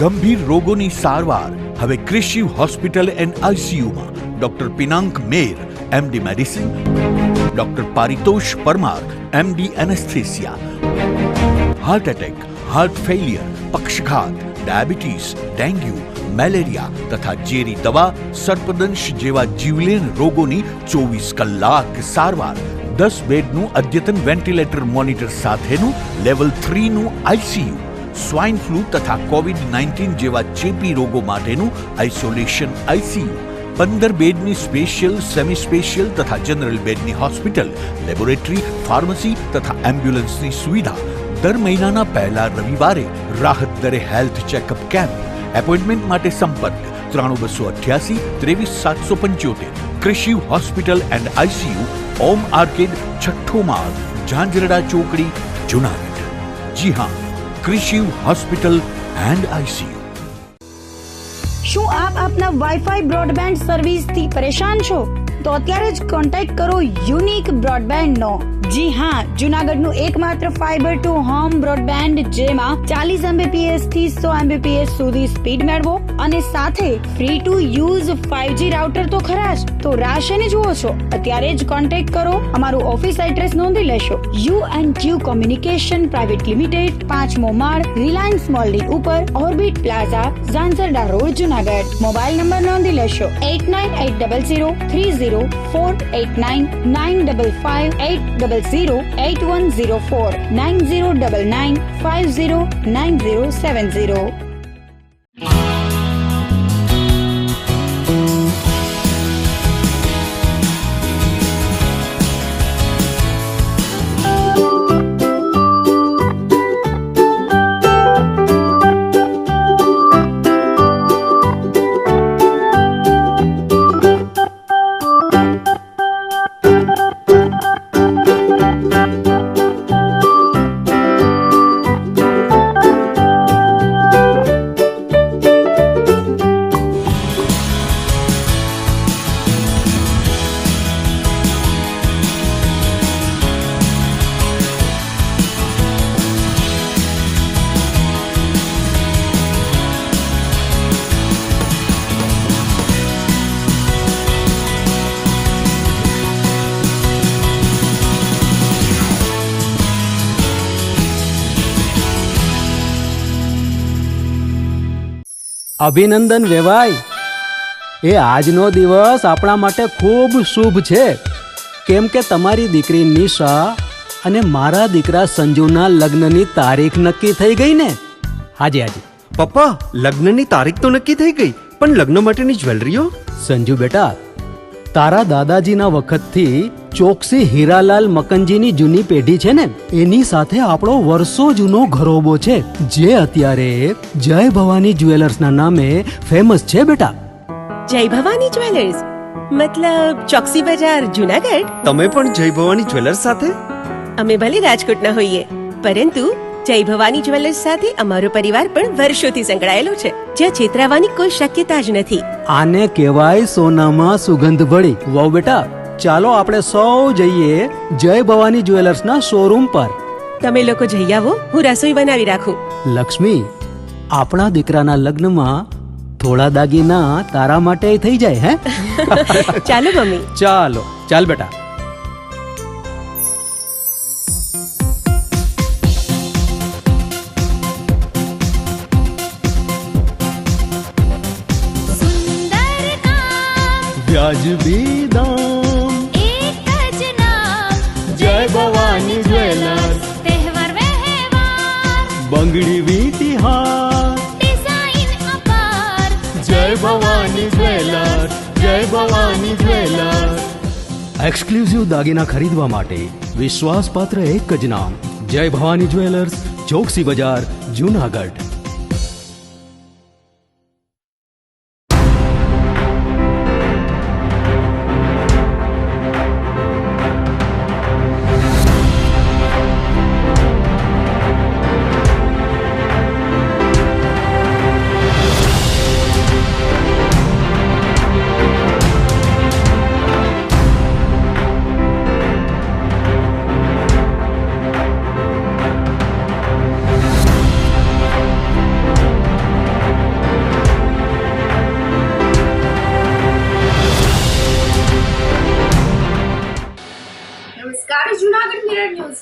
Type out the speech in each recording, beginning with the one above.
ગંભીર રોગોની સારવાર હવે ક્રિશિવ હોસ્પિટલ એન્ડ આઈસીયુમાં doctor Pinank Mer, MD medicine, doctor Paritosh Parmar, MD anaesthesia, heart attack, heart failure, પક્ષઘાત, ડાયાબિટીસ, ડેન્ગ્યુ, મેલેરિયા તથા ઝેરી દવા, સર્પદંશ જેવા જીવલેણ રોગોની 24 કલાક સારવાર, 10 બેડનું અદ્યતન વેન્ટિલેટર મોનિટર સાથેનું લેવલ 3નું આઈસીયુ, સ્વાઇન ફ્લૂ તથા કોવિડ-19 જેવા ચેપી રોગો માટેનું આઇસોલેશન આઈસીયુ, 15 બેડની સ્પેશિયલ, સેમી સ્પેશિયલ તથા જનરલ બેડની હોસ્પિટલ, લેબોરેટરી, ફાર્મસી તથા એમ્બ્યુલન્સની સુવિધા, દર મહિનાના પહેલા રવિવારે રાહત દરે હેલ્થ ચેકઅપ કેમ્પ. એપોઇન્ટમેન્ટ માટે સંપર્ક 9288 23775. Krishiv hospital and ICU, Om arcade, છઠ્ઠો માળ, ઝાંઝરડા ચોકડી, જુનાગઢ. જી હા, ક્રિશિવ હોસ્પિટલ એન્ડ આઈસીયુ. શું આપ આપના વાઈફાઈ બ્રોડબેન્ડ સર્વિસથી પરેશાન છો? તો અત્યારે જ કોન્ટેક્ટ કરો યુનિક બ્રોડબેન્ડનો. જી હા, જુનાગઢનું એકમાત્ર ફાઈબર ટુ હોમ બ્રોડબેન્ડ, જેમાં 40 Mbps થી 100 Mbps સુધી સ્પીડ મેળવો અને સાથે free to use 5G router તો ખરા જ. તો રાહ શેની જુઓ છો? અત્યારે જ કોન્ટેક્ટ કરો. અમારું ઓફિસ એડ્રેસ નોંધી લેશો. U&Q કોમ્યુનિકેશન પ્રાઇવેટ લિમિટેડ, 5મો માળ, રિલાયન્સ મોલની ઉપર, orbit plaza, Zanzarda road, Junagadh. Mobile number નોંધી લેશો 8980030489 955 908104 9099509070. અભિનંદન વેવાય. એ આજનો દિવસ આપણા માટે ખૂબ શુભ છે, કેમ કે તમારી દીકરી નિશા અને મારા દીકરા સંજુના લગ્નની તારીખ નક્કી થઈ ગઈ ને. હાજી. પપ્પા, લગ્નની તારીખ તો નક્કી થઈ ગઈ, પણ લગ્ન માટેની જ્વેલરીઓ? સંજુ બેટા, તારા દાદાજીના વખતથી ચોકસી હીરાલાલ મકનજીની જૂની પેઢી છે ને, એની સાથે આપણો વર્ષો જૂનો ઘરોબો છે, જે અત્યારે જય ભવાની જ્વેલર્સના નામે ફેમસ છે બેટા. જય ભવાની જ્વેલર્સ મતલબ ચોકસી બજાર, જુનાગઢ? તમે પણ જય ભવાની જ્વેલર્સ સાથે? અમે ભલે રાજકોટના હોઈએ, પરંતુ જય ભવાની જ્વેલર્સ સાથે અમારો પરિવાર પણ વર્ષોથી સંકળાયેલો છે, જ્યાં છેતરાવાની કોઈ શક્યતા જ નથી. આને કહેવાય સોનામાં સુગંધ ભળી. વાવ બેટા, ચાલો આપણે સૌ જઈએ જય ભવાની જ્વેલર્સના શોરૂમ પર. તમે લોકો જઈ આવો, હું રસોઈ બનાવી રાખું. લક્ષ્મી, આપણા દીકરાના લગ્નમાં થોડા દાગીના તારા માટે થઈ જાય. હે ચાલો મમ્મી. ચાલ બેટા. વ્યાજબી દામ, એક જ નામ, જય ભવાની જ્વેલર્સ. તહેવાર વ્યવહાર, બંગડી વીટી હાર, ડિઝાઇન અપાર, જય ભવાની જ્વેલર્સ, જય ભવાની જ્વેલર્સ. એક્સક્લુઝિવ દાગીના ખરીદવા માટે વિશ્વાસપાત્ર એક જ નામ, જય ભવાની જ્વેલર્સ, ચોકસી બજાર, જુનાગઢ.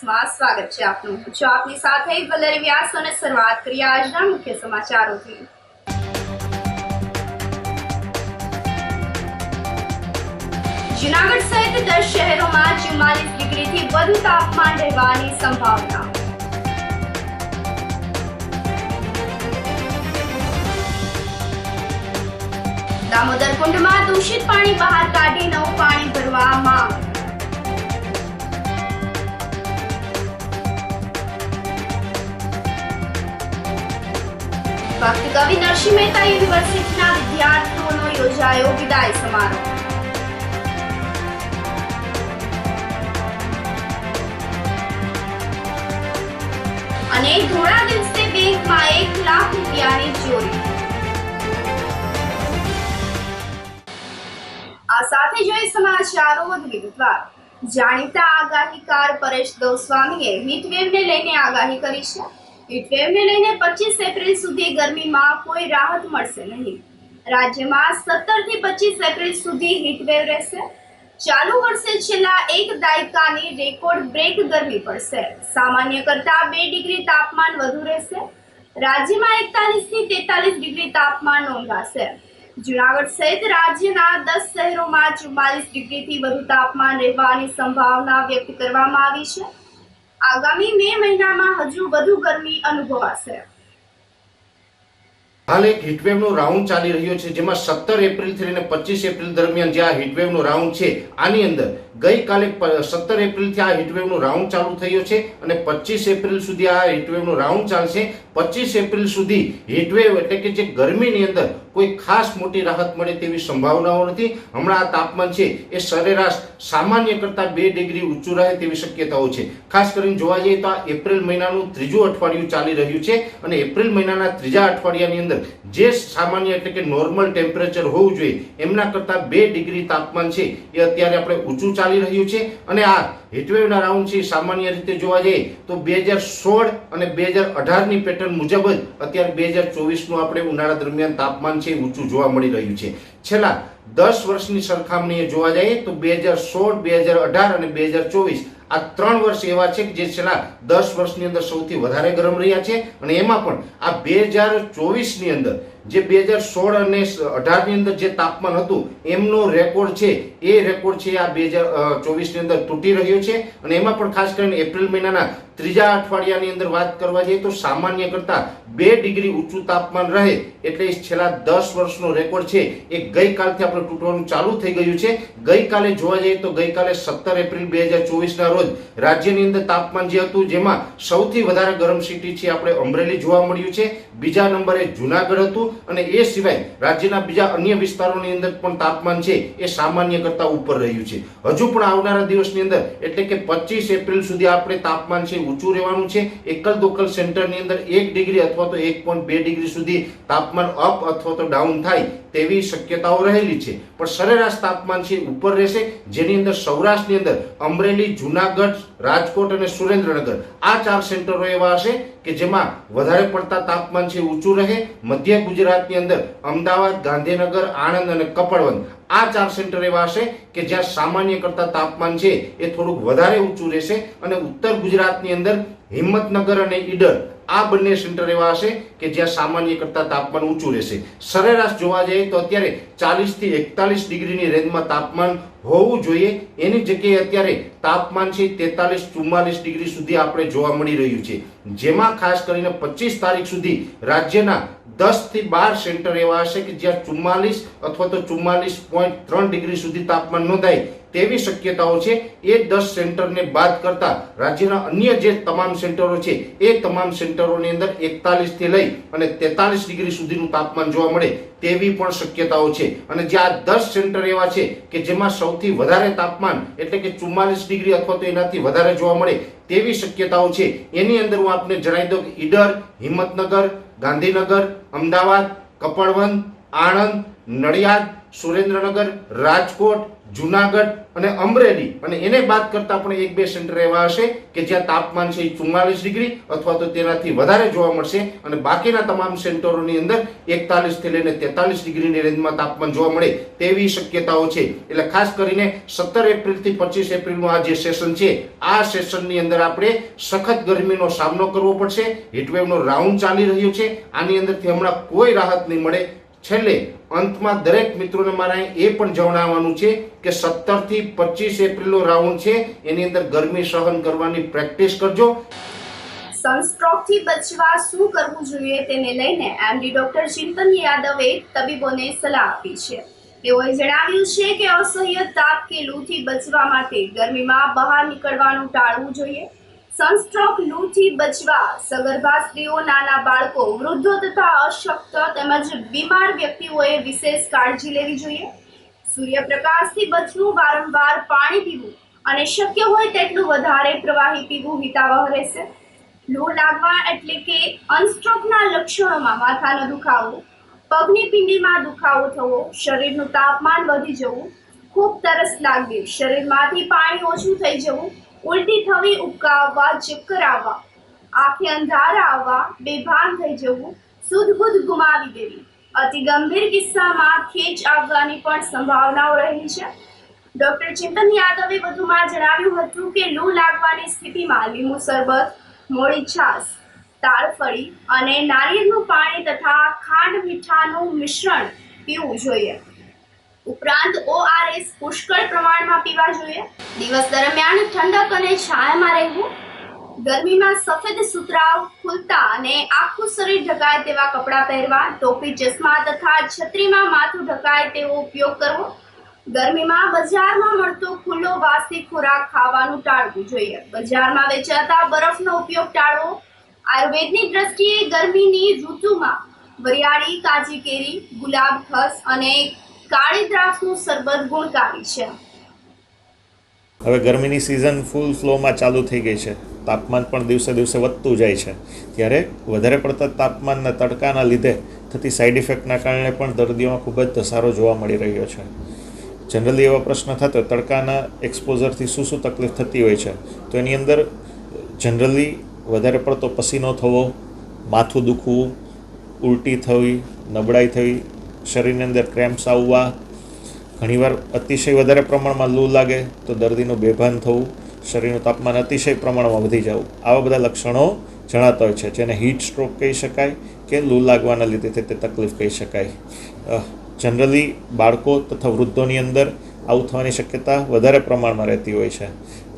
ન્યૂઝમાં સ્વાગત છે આપનું. હું છું આપની સાથે વલરી વ્યાસ અને શરૂઆત કરીએ આજના મુખ્ય સમાચારોથી. જૂનાગઢ સહિત 10 શહેરોમાં 44 ડિગ્રીથી વધુ તાપમાન રહેવાની સંભાવના. દામોદર કુંડમાં દૂષિત પાણી બહાર કાઢી નવું પાણી ભરવા માંગ. ભક્ત કવિ નરસિંહ મહેતા યુનિવર્સિટીના વિદ્યાર્થીઓનો યોજાયો વિદાય સમારોહ. અને થોડા દિવસે બેંકમાં 1 લાખ રૂપિયાની ચોરી. આ સાથે જોઈએ સમાચારો વધુ વિગતવાર. જાણીતા આગાહીકાર પરેશ ગોસ્વામીએ હીટવેવને લઈને આગાહી કરી છે. હીટવેવને લઈને 25 એપ્રિલ સુધી ગરમીમાં કોઈ રાહત મળશે નહીં. રાજ્યમાં 17 થી 25 એપ્રિલ સુધી હીટવેવ રહેશે. ચાલુ વર્ષે છેલ્લા એક દાયકાની રેકોર્ડ બ્રેક ગરમી પડશે. સામાન્ય કરતા 2 ડિગ્રી તાપમાન વધુ રહેશે. રાજ્યમાં 41 થી 43 ડિગ્રી તાપમાન નોંધાશે. જૂનાગઢ સહિત રાજ્યના 10 શહેરોમાં 44 ડિગ્રીથી વધુ તાપમાન રહેવાની સંભાવના વ્યક્ત કરવામાં આવી છે. આગામી મે મહિનામાં હજુ વધુ ગરમી અનુભવાશે. હાલ એક હીટવેવનો રાઉન્ડ ચાલી રહ્યો છે, જેમાં 17 એપ્રિલથી લઈને 25 એપ્રિલ દરમિયાન જે આ હીટવેવનો રાઉન્ડ છે, આની અંદર ગઈકાલે 17 એપ્રિલથી આ હીટવેવનો રાઉન્ડ ચાલુ થયો છે અને 25 એપ્રિલ સુધી આ હીટવેવનો રાઉન્ડ ચાલશે. 25 એપ્રિલ સુધી હીટવેવ એટલે કે જે ગરમીની અંદર કોઈ ખાસ મોટી રાહત મળે તેવી સંભાવનાઓ નથી. હમણાં આ તાપમાન છે એ સરેરાશ સામાન્ય કરતાં 2 ડિગ્રી ઊંચું રહે તેવી શક્યતાઓ છે. ખાસ કરીને જોવા જઈએ તો આ એપ્રિલ મહિનાનું ત્રીજું અઠવાડિયું ચાલી રહ્યું છે અને એપ્રિલ મહિનાના ત્રીજા અઠવાડિયાની અંદર જે સામાન્ય એટલે કે નોર્મલ ટેમ્પરેચર હોવું જોઈએ એમના કરતાં 2 ડિગ્રી તાપમાન છે એ અત્યારે આપણે ઊંચું ચાલી રહ્યું છે. અને આ હીટવેવના રાઉન્ડ છે સામાન્ય રીતે જોવા જઈએ તો 2016 અને 2018 ની પેટર્ન મુજબ જ અત્યારે 2024 નું આપણે ઉનાળા દરમિયાન તાપમાન છે ઊંચું જોવા મળી રહ્યું છે. છેલ્લા 10 વર્ષની સરખામણીએ જોવા જઈએ તો 2016, 2018 અને 2024 આ 3 વર્ષ એવા છે કે જે છેલ્લા 10 વર્ષની અંદર સૌથી વધારે ગરમ રહ્યા છે. અને એમાં પણ આ 2024 ની અંદર જે 2016 અને 18 ની અંદર જે તાપમાન હતું એમનો રેકોર્ડ છે એ રેકોર્ડ છે આ 2024 ની અંદર તૂટી રહ્યો છે. અને એમાં પણ ખાસ કરીને એપ્રિલ મહિનાના ત્રીજા અઠવાડિયાની અંદર વાત કરવા જઈએ તો સામાન્ય કરતા 2 ડિગ્રી ઊંચું તાપમાન રહે એટલે છેલ્લા 10 વર્ષનો રેકોર્ડ છે એ ગઈકાલથી આપણે તૂટવાનું ચાલુ થઈ ગયું છે. ગઈકાલે જોવા જઈએ તો ગઈકાલે 17 એપ્રિલ 2024 ના રોજ રાજ્યની અંદર તાપમાન જે હતું જેમાં સૌથી વધારે ગરમ સિટી છે આપણે અમરેલી જોવા મળ્યું છે. બીજા નંબરે જૂનાગઢ હતું અને એ સિવાય રાજ્યના બીજા અન્ય વિસ્તારોની અંદર પણ તાપમાન છે એ સામાન્ય કરતા ઉપર રહ્યું છે. હજુ પણ આવનારા દિવસની અંદર એટલે કે 25 એપ્રિલ સુધી આપણે તાપમાન છે ઊંચું રહેવાનું છે. એકલ દોકલ સેન્ટરની અંદર 1 ડિગ્રી અથવા તો 1.2 ડિગ્રી સુધી તાપમાન અપ અથવા તો ડાઉન થાય તેવી શક્યતાઓ રહેલી છે. પણ સરેરાશ તાપમાન છે ઉપર રહેશે, જેની અંદર સૌરાષ્ટ્રની અંદર અમરેલી, જૂનાગઢ, રાજકોટ અને સુરેન્દ્રનગર આ 4 સેન્ટરો એવા હશે કે જેમાં વધારે પડતા તાપમાન છે ઊંચું રહે. મધ્ય ગુજરાતની અંદર અમદાવાદ, ગાંધીનગર, આણંદ અને કપડવંજ આ 4 સેન્ટર એવા હશે કે જ્યાં સામાન્ય કરતા તાપમાન છે એ થોડુંક વધારે ઊંચું રહેશે. અને ઉત્તર ગુજરાતની અંદર હિંમતનગર અને ઈડર આ બંને સેન્ટર એવા હશે કે જ્યાં સામાન્ય કરતા તાપમાન ઊંચું રહેશે. સરેરાશ જોવા જઈએ તો અત્યારે 40 થી 41 ડિગ્રીની રેન્જમાં તાપમાન હોવું જોઈએ, એની જગ્યાએ અત્યારે તાપમાન છે 43-44 ડિગ્રી સુધી આપણે જોવા મળી રહ્યું છે. જેમાં ખાસ કરીને 25 તારીખ સુધી રાજ્યના 10 થી 12 સેન્ટર એવા હશે કે જ્યાં 44 અથવા તો 44.3 ડિગ્રી સુધી તાપમાન નોંધાય તેવી શક્યતાઓ છે. એ 10 સેન્ટરને બાદ કરતા રાજ્યના અન્ય જે તમામ સેન્ટરો છે એ તમામ સેન્ટરોની અંદર 41 થી લઈ અને 43 ડિગ્રી સુધીનું તાપમાન જોવા મળે તેવી પણ શક્યતાઓ છે. અને જે આ 10 સેન્ટર એવા છે કે જેમાં સૌથી વધારે તાપમાન એટલે કે 44 ડિગ્રી અથવા તો એનાથી વધારે જોવા મળે તેવી શક્યતાઓ છે. એની અંદર હું આપને જણાવી દઉં કે ઈડર, હિંમતનગર, ગાંધીનગર, અમદાવાદ, કપડવંજ, આણંદ, નડિયાદ, સુરેન્દ્રનગર, રાજકોટ, જુનાગઢ અને અમરેલી અને એને બાદ કરતા પણ 1-2 સેન્ટર એવા હશે કે જ્યાં તાપમાન છે એ 44 ડિગ્રી અથવા તો તેનાથી વધારે જોવા મળશે અને બાકીના તમામ સેન્ટરોની અંદર 41 થી લઈને 43 ડિગ્રીની રેન્જમાં તાપમાન જોવા મળે તેવી શક્યતાઓ છે. એટલે ખાસ કરીને 17 એપ્રિલથી 25 એપ્રિલનું આ જે સેશન છે આ સેશનની અંદર આપણે સખત ગરમીનો સામનો કરવો પડશે. હીટવેવનો રાઉન્ડ ચાલી રહ્યો છે, આની અંદરથી હમણાં કોઈ રાહત નહીં મળે. છેલ્લે અંતમાં દરેક મિત્રોને મારે એ પણ જણાવવાનું છે કે 17 થી 25 એપ્રિલનો રાઉન્ડ છે એની અંદર ગરમી સહન કરવાની પ્રેક્ટિસ કરજો. સનસ્ટ્રોક થી બચવા શું કરવું જોઈએ તેને લઈને એમડી ડોક્ટર ચિંતન યાદવે તબીબોને સલાહ આપી છે. તેઓએ જણાવ્યું છે કે અસહ્ય તાપ કે લૂથી બચવા માટે ગરમીમાં બહાર નીકળવાનું ટાળવું જોઈએ. સનસ્ટ્રોક લૂથી બચવા સગર્ભા સ્ત્રીઓ, નાના બાળકો, વૃદ્ધો તથા અશક્ત તેમજ બીમાર વ્યક્તિઓએ વિશેષ કાળજી લેવી જોઈએ. સૂર્યપ્રકાશથી બચવું, વારંવાર પાણી પીવું અને શક્ય હોય તેટલું વધારે પ્રવાહી પીવું હિતાવહ રહેશે. લૂ લાગવા એટલે કે અનસ્ટ્રોકના લક્ષણોમાં માથાનો દુખાવો, પગની પિંડીમાં દુખાવો થવો, શરીરનું તાપમાન વધી જવું, ખૂબ તરસ લાગવી, શરીરમાંથી પાણી ઓછું થઈ જવું, ઉલટી થવી, ઉબકા આવવા, ચક્કર આવવા, આંખે અંધારા આવવા, બેભાન થઈ જવું, સુધબુધ ગુમાવી દેવી, અતિ ગંભીર કિસ્સામાં ખેંચ આવવાની પણ સંભાવનાઓ રહેલી છે. ડોક્ટર ચિંતન યાદવે વધુમાં જણાવ્યું હતું કે લૂ લાગવાની સ્થિતિમાં લીંબુ શરબત, મોળી છાશ, તાળફળી અને નારિયેળનું પાણી તથા ખાંડ મીઠાનું મિશ્રણ પીવું જોઈએ. ઉપરાંત ORS પુષ્કળ પ્રમાણમાં પીવા જોઈએ. દિવસ દરમિયાન ઠંડક અને છાયામાં રહેવું. ગરમીમાં સફેદ સુતરાઉ, ખુલતા અને આખું શરીર ઢકાય તેવા કપડાં પહેરવા. ટોપી, ચશ્મા તથા છત્રીમાં માથું ઢકાય તેવો ઉપયોગ કરવો. ગરમીમાં બજારમાં મળતો ખુલ્લો વાસી ખોરાક ખાવાનું ટાળવું જોઈએ. બજારમાં વેચાતા બરફનો ઉપયોગ ટાળવો. આયુર્વેદની દ્રષ્ટિએ ગરમીની ઋતુમાં વરિયાળી, કાચી કેરી, ગુલાબ ખસ અને કાળી દ્રાક્ષનું શરબત ગુણકારી છે. હવે ગરમીની સિઝન ફૂલ ફ્લોમાં ચાલુ થઈ ગઈ છે. તાપમાન પણ દિવસે દિવસે વધતું જાય છે. ત્યારે વધારે પડતા તાપમાનના તડકાના લીધે થતી સાઈડ ઇફેક્ટના કારણે પણ દર્દીઓમાં ખૂબ જ ધસારો જોવા મળી રહ્યો છે. જનરલી એવા પ્રશ્ન થતો હોય તડકાના એક્સપોઝરથી શું તકલીફ થતી હોય છે, તો એની અંદર જનરલી વધારે પડતો પસીનો થવો, માથું દુખવું, ઉલટી થવી, નબળાઈ થવી, શરીરની અંદર ક્રેમ્પ્સ આવવા, ઘણીવાર અતિશય વધારે પ્રમાણમાં લૂ લાગે તો દર્દીનું બેભાન થવું, શરીરનું તાપમાન અતિશય પ્રમાણમાં વધી જવું, આવા બધા લક્ષણો જણાતા હોય છે, જેને હીટ સ્ટ્રોક કહી શકાય કે લૂ લાગવાના લીધે તે તકલીફ કહી શકાય. જનરલી બાળકો તથા વૃદ્ધોની અંદર આવું થવાની શક્યતા વધારે પ્રમાણમાં રહેતી હોય છે.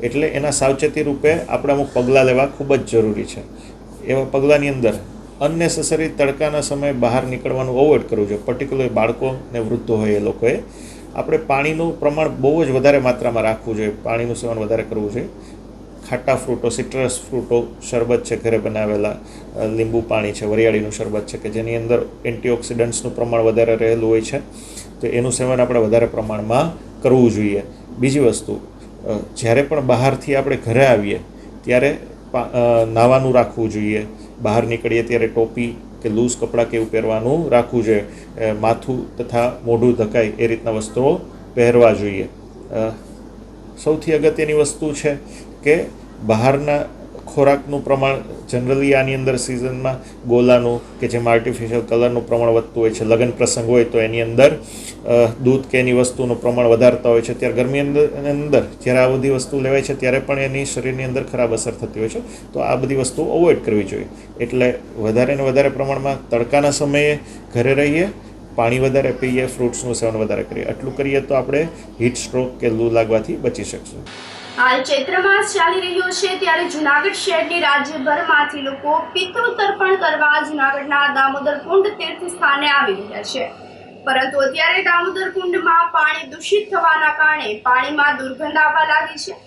એટલે એના સાવચેતી રૂપે આપણે અમુક પગલાં લેવા ખૂબ જ જરૂરી છે. એવા પગલાંની અંદર અનનેસેસરી તડકાના સમયે બહાર નીકળવાનું અવોઇડ કરવું જોઈએ. પર્ટિક્યુલર બાળકો ને વૃદ્ધો હોય એ લોકોએ આપણે પાણીનું પ્રમાણ બહુ જ વધારે માત્રામાં રાખવું જોઈએ. પાણીનું સેવન વધારે કરવું જોઈએ. ખાટા ફ્રૂટો, સિટ્રસ ફ્રૂટો, શરબત છે ઘરે બનાવેલા, લીંબુ પાણી છે, વરિયાળીનું શરબત છે કે જેની અંદર એન્ટીઓક્સિડન્ટ્સનું પ્રમાણ વધારે રહેલું હોય છે, તો એનું સેવન આપણે વધારે પ્રમાણમાં કરવું જોઈએ. બીજી વસ્તુ, જ્યારે પણ બહારથી આપણે ઘરે આવીએ ત્યારે નાહવાનું રાખવું જોઈએ. બહાર નીકળીએ ત્યારે ટોપી કે લૂઝ કપડાં કે એવું પહેરવાનું રાખવું જોઈએ. માથું તથા મોઢું ઢકાય એ રીતના વસ્ત્રો પહેરવા જોઈએ. સૌથી અગત્યની વસ્તુ છે કે બહારના ખોરાકનું પ્રમાણ જનરલી આની અંદર સિઝનમાં ગોલાનું કે જેમાં આર્ટિફિશિયલ કલરનું પ્રમાણ વધતું હોય છે, લગ્ન પ્રસંગ હોય તો એની અંદર દૂધ કે એની વસ્તુનું પ્રમાણ વધારતા હોય છે. ત્યારે ગરમી અંદર જ્યારે આ બધી વસ્તુ લેવાય છે ત્યારે પણ એની શરીરની અંદર ખરાબ અસર થતી હોય છે. તો આ બધી વસ્તુ અવોઇડ કરવી જોઈએ. એટલે વધારે ને વધારે પ્રમાણમાં તડકાના સમયે ઘરે રહીએ, પાણી વધારે પીએ, ફ્રૂટ્સનું સેવન વધારે કરીએ. આટલું કરીએ તો આપણે હીટ સ્ટ્રોક કે લૂ લાગવાથી બચી શકશું. હાલ ચૈત્ર માસ ચાલી રહ્યો છે ત્યારે જુનાગઢ શહેરની રાજ્યભરમાંથી લોકો પિતૃ તર્પણ કરવા જુનાગઢના દામોદર કુંડ તીર્થ સ્થાને આવી રહ્યા છે. પરંતુ અત્યારે દામોદર કુંડમાં પાણી દૂષિત થવાના કારણે પાણીમાં દુર્ગંધ આવવા લાગી છે,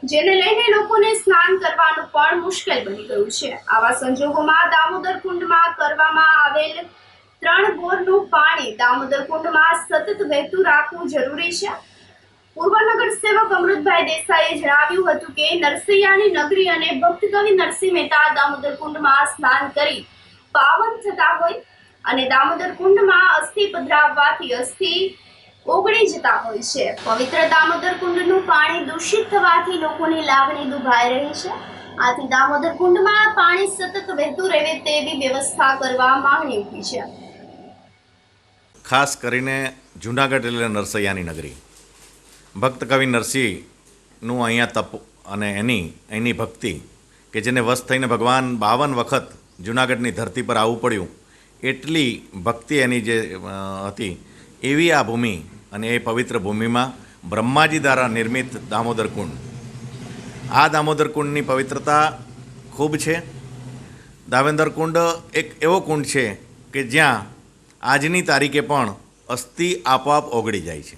જેને લઈને લોકોને સ્નાન કરવાનું પણ મુશ્કેલ બની ગયું છે. આવા સંજોગોમાં દામોદર કુંડમાં કરવામાં આવેલ 3 બોરનું પાણી દામોદર કુંડમાં સતત વહેતું રાખવું જરૂરી છે. પૂર્વ નગર સેવક અમૃતભાઈ દેસાઈએ જણાવ્યું હતું કે નરસૈયાની નગરી અને ભક્ત કવિ નરસિંહ મહેતા દામોદર કુંડમાં સ્નાન કરી પાવન થતા હોય અને દામોદર કુંડમાં અસ્થિ પધરાવવાથી અસ્થિ ઓગળી જતા હોય છે. પવિત્ર દામોદર કુંડનું પાણી દૂષિત થવાથી લોકોની લાગણી દુભાઈ રહી છે. આથી દામોદર કુંડમાં પાણી સતત વહેતું રહે તેવી વ્યવસ્થા કરવા માંગણી ઉઠી છે. ખાસ કરીને જૂનાગઢ એટલે નરસૈયાની નગરી. ભક્ત કવિ નરસિંહનું અહીંયા તપ અને એની ભક્તિ કે જેને વશ થઈને ભગવાન 52 વખત જૂનાગઢની ધરતી પર આવવું પડ્યું, એટલી ભક્તિ એની જે હતી એવી આ ભૂમિ અને એ પવિત્ર ભૂમિમાં બ્રહ્માજી દ્વારા નિર્મિત દામોદર કુંડ. આ દામોદર કુંડની પવિત્રતા ખૂબ છે. દામોદર કુંડ એક એવો કુંડ છે કે જ્યાં આજની તારીખે પણ અસ્થિ આપોઆપ ઓગળી જાય છે.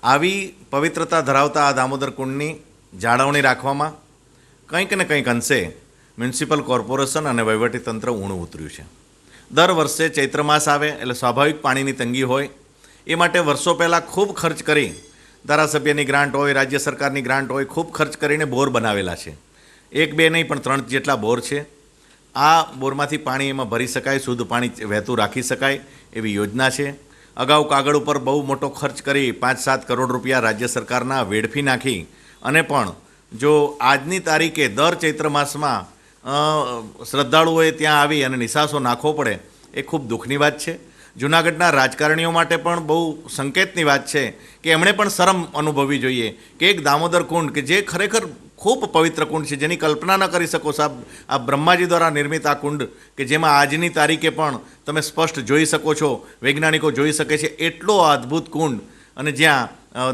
આવી પવિત્રતા ધરાવતા આ દામોદર કુંડની જાળવણી રાખવામાં કંઈક ને કંઈક અંશે મ્યુનિસિપલ કોર્પોરેશન અને વહીવટીતંત્ર ઊણું ઉતર્યું છે. દર વર્ષે ચૈત્ર માસ આવે એટલે સ્વાભાવિક પાણીની તંગી હોય. એ માટે વર્ષો પહેલાં ખૂબ ખર્ચ કરી, ધારાસભ્યની ગ્રાન્ટ હોય, રાજ્ય સરકારની ગ્રાન્ટ હોય, ખૂબ ખર્ચ કરીને બોર બનાવેલા છે. 1 2 નહીં પણ 3 જેટલા બોર છે. આ બોરમાંથી પાણી એમાં ભરી શકાય, શુદ્ધ પાણી વહેતું રાખી શકાય એવી યોજના છે. અગાઉ કાગળ ઉપર બહુ મોટો ખર્ચ કરી 5-7 કરોડ રૂપિયા રાજ્ય સરકારના વેડફી નાખી અને પણ જો આજની તારીખે દર ચૈત્ર માસમાં શ્રદ્ધાળુઓએ ત્યાં આવી અને નિશાસો નાખવો પડે એ ખૂબ દુઃખની વાત છે. જૂનાગઢના રાજકારણીઓ માટે પણ બહુ સંકેતની વાત છે કે એમણે પણ શરમ અનુભવવી જોઈએ કે એક દામોદર કુંડ કે જે ખરેખર ખૂબ પવિત્ર કુંડ છે, જેની કલ્પના ન કરી શકો સાહેબ. આ બ્રહ્માજી દ્વારા નિર્મિત આ કુંડ કે જેમાં આજની તારીખે પણ તમે સ્પષ્ટ જોઈ શકો છો, વૈજ્ઞાનિકો જોઈ શકે છે એટલો અદ્ભુત કુંડ, અને જ્યાં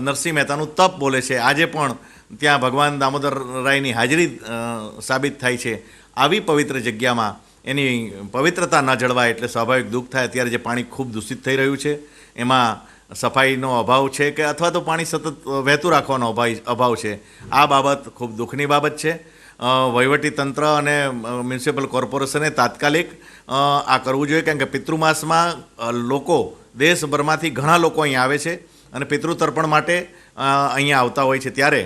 નરસિંહ મહેતાનું તપ બોલે છે. આજે પણ ત્યાં ભગવાન દામોદર રાયની હાજરી સાબિત થાય છે. આવી પવિત્ર જગ્યામાં એની પવિત્રતા ન જળવાય એટલે સ્વાભાવિક દુઃખ થાય. અત્યારે જે પાણી ખૂબ દૂષિત થઈ રહ્યું છે એમાં સફાઈનો અભાવ છે કે અથવા તો પાણી સતત વહેતું રાખવાનો અભાવ છે. આ બાબત ખૂબ દુઃખની બાબત છે. વહીવટીતંત્ર અને મ્યુનિસિપલ કોર્પોરેશને તાત્કાલિક આ કરવું જોઈએ, કારણ કે પિતૃમાસમાં લોકો દેશભરમાંથી ઘણા લોકો અહીંયા આવે છે અને પિતૃતર્પણ માટે અહીંયા આવતા હોય છે. ત્યારે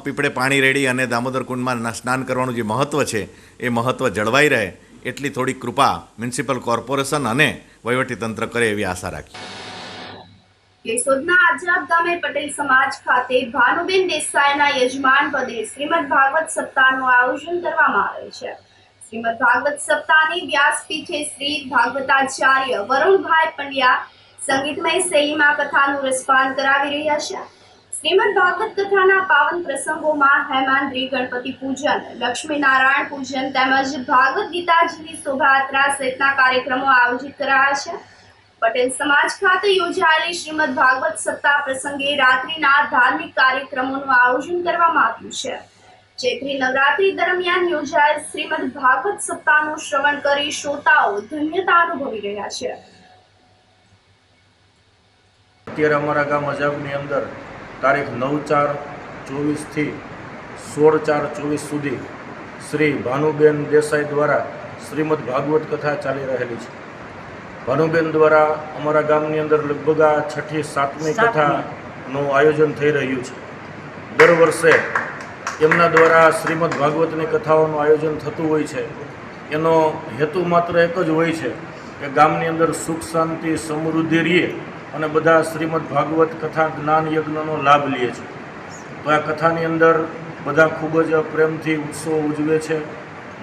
પીપળે પાણી રેડી અને દામોદર કુંડમાં સ્નાન કરવાનું જે મહત્ત્વ છે એ મહત્ત્વ જળવાઈ રહે એટલી થોડી કૃપા મ્યુનિસિપલ કોર્પોરેશન અને વહીવટીતંત્ર કરે એવી આશા રાખીએ. કેશોદના આજાબ ગામે પટેલ સમાજ ખાતે ભાનુબેન દેસાઈના યજમાન પદે શ્રીમદ ભાગવત સપ્તાહનું આયોજન કરવામાં આવે છે. શ્રીમદ ભાગવત સપ્તાહની વ્યાસપીઠે શ્રી ભાગવતાચાર્ય વરુણભાઈ પંડ્યા સંગીતમય શૈલીમાં કથાનું રસપાન કરાવી રહ્યા છે. શ્રીમદ ભાગવત કથાના પાવન પ્રસંગોમાં હેમાંદ્રી ગણપતિ પૂજન, લક્ષ્મીનારાયણ પૂજન તેમજ ભાગવત ગીતાજીની શોભાયાત્રા સહિતના કાર્યક્રમો આયોજિત કરાયા છે. પટેલ સમાજ ખાતે યોજાયેલી શ્રીમદ ભાગવત સપ્તાહ પ્રસંગે રાત્રિના ધાર્મિક કાર્યક્રમોનું આયોજન કરવામાં આવ્યું છે. ચૈત્રી નવરાત્રી દરમિયાન યોજાયેલ શ્રીમદ ભાગવત સપ્તાહનું શ્રવણ કરી શ્રોતાઓ ધન્યતા અનુભવી રહ્યા છે. અત્યારે અમારા ગામ અજાબની અંદર તારીખ 9/4/24 થી 16/4/24 સુધી શ્રી ભાનુબેન દેસાઈ દ્વારા શ્રીમદ ભાગવત કથા ચાલી રહેલી છે. ભાનુબેન દ્વારા અમારા ગામની અંદર લગભગ આ 6ઠી 7મી કથાનું આયોજન થઈ રહ્યું છે. દર વર્ષે એમના દ્વારા શ્રીમદ ભાગવતની કથાઓનું આયોજન થતું હોય છે. એનો હેતુ માત્ર એક જ હોય છે કે ગામની અંદર સુખ શાંતિ સમૃદ્ધિ રહે અને બધા શ્રીમદ ભાગવત કથા જ્ઞાન યજ્ઞનો લાભ લે છે. તો આ કથાની અંદર બધા ખૂબ જ પ્રેમથી ઉત્સવ ઉજવે છે.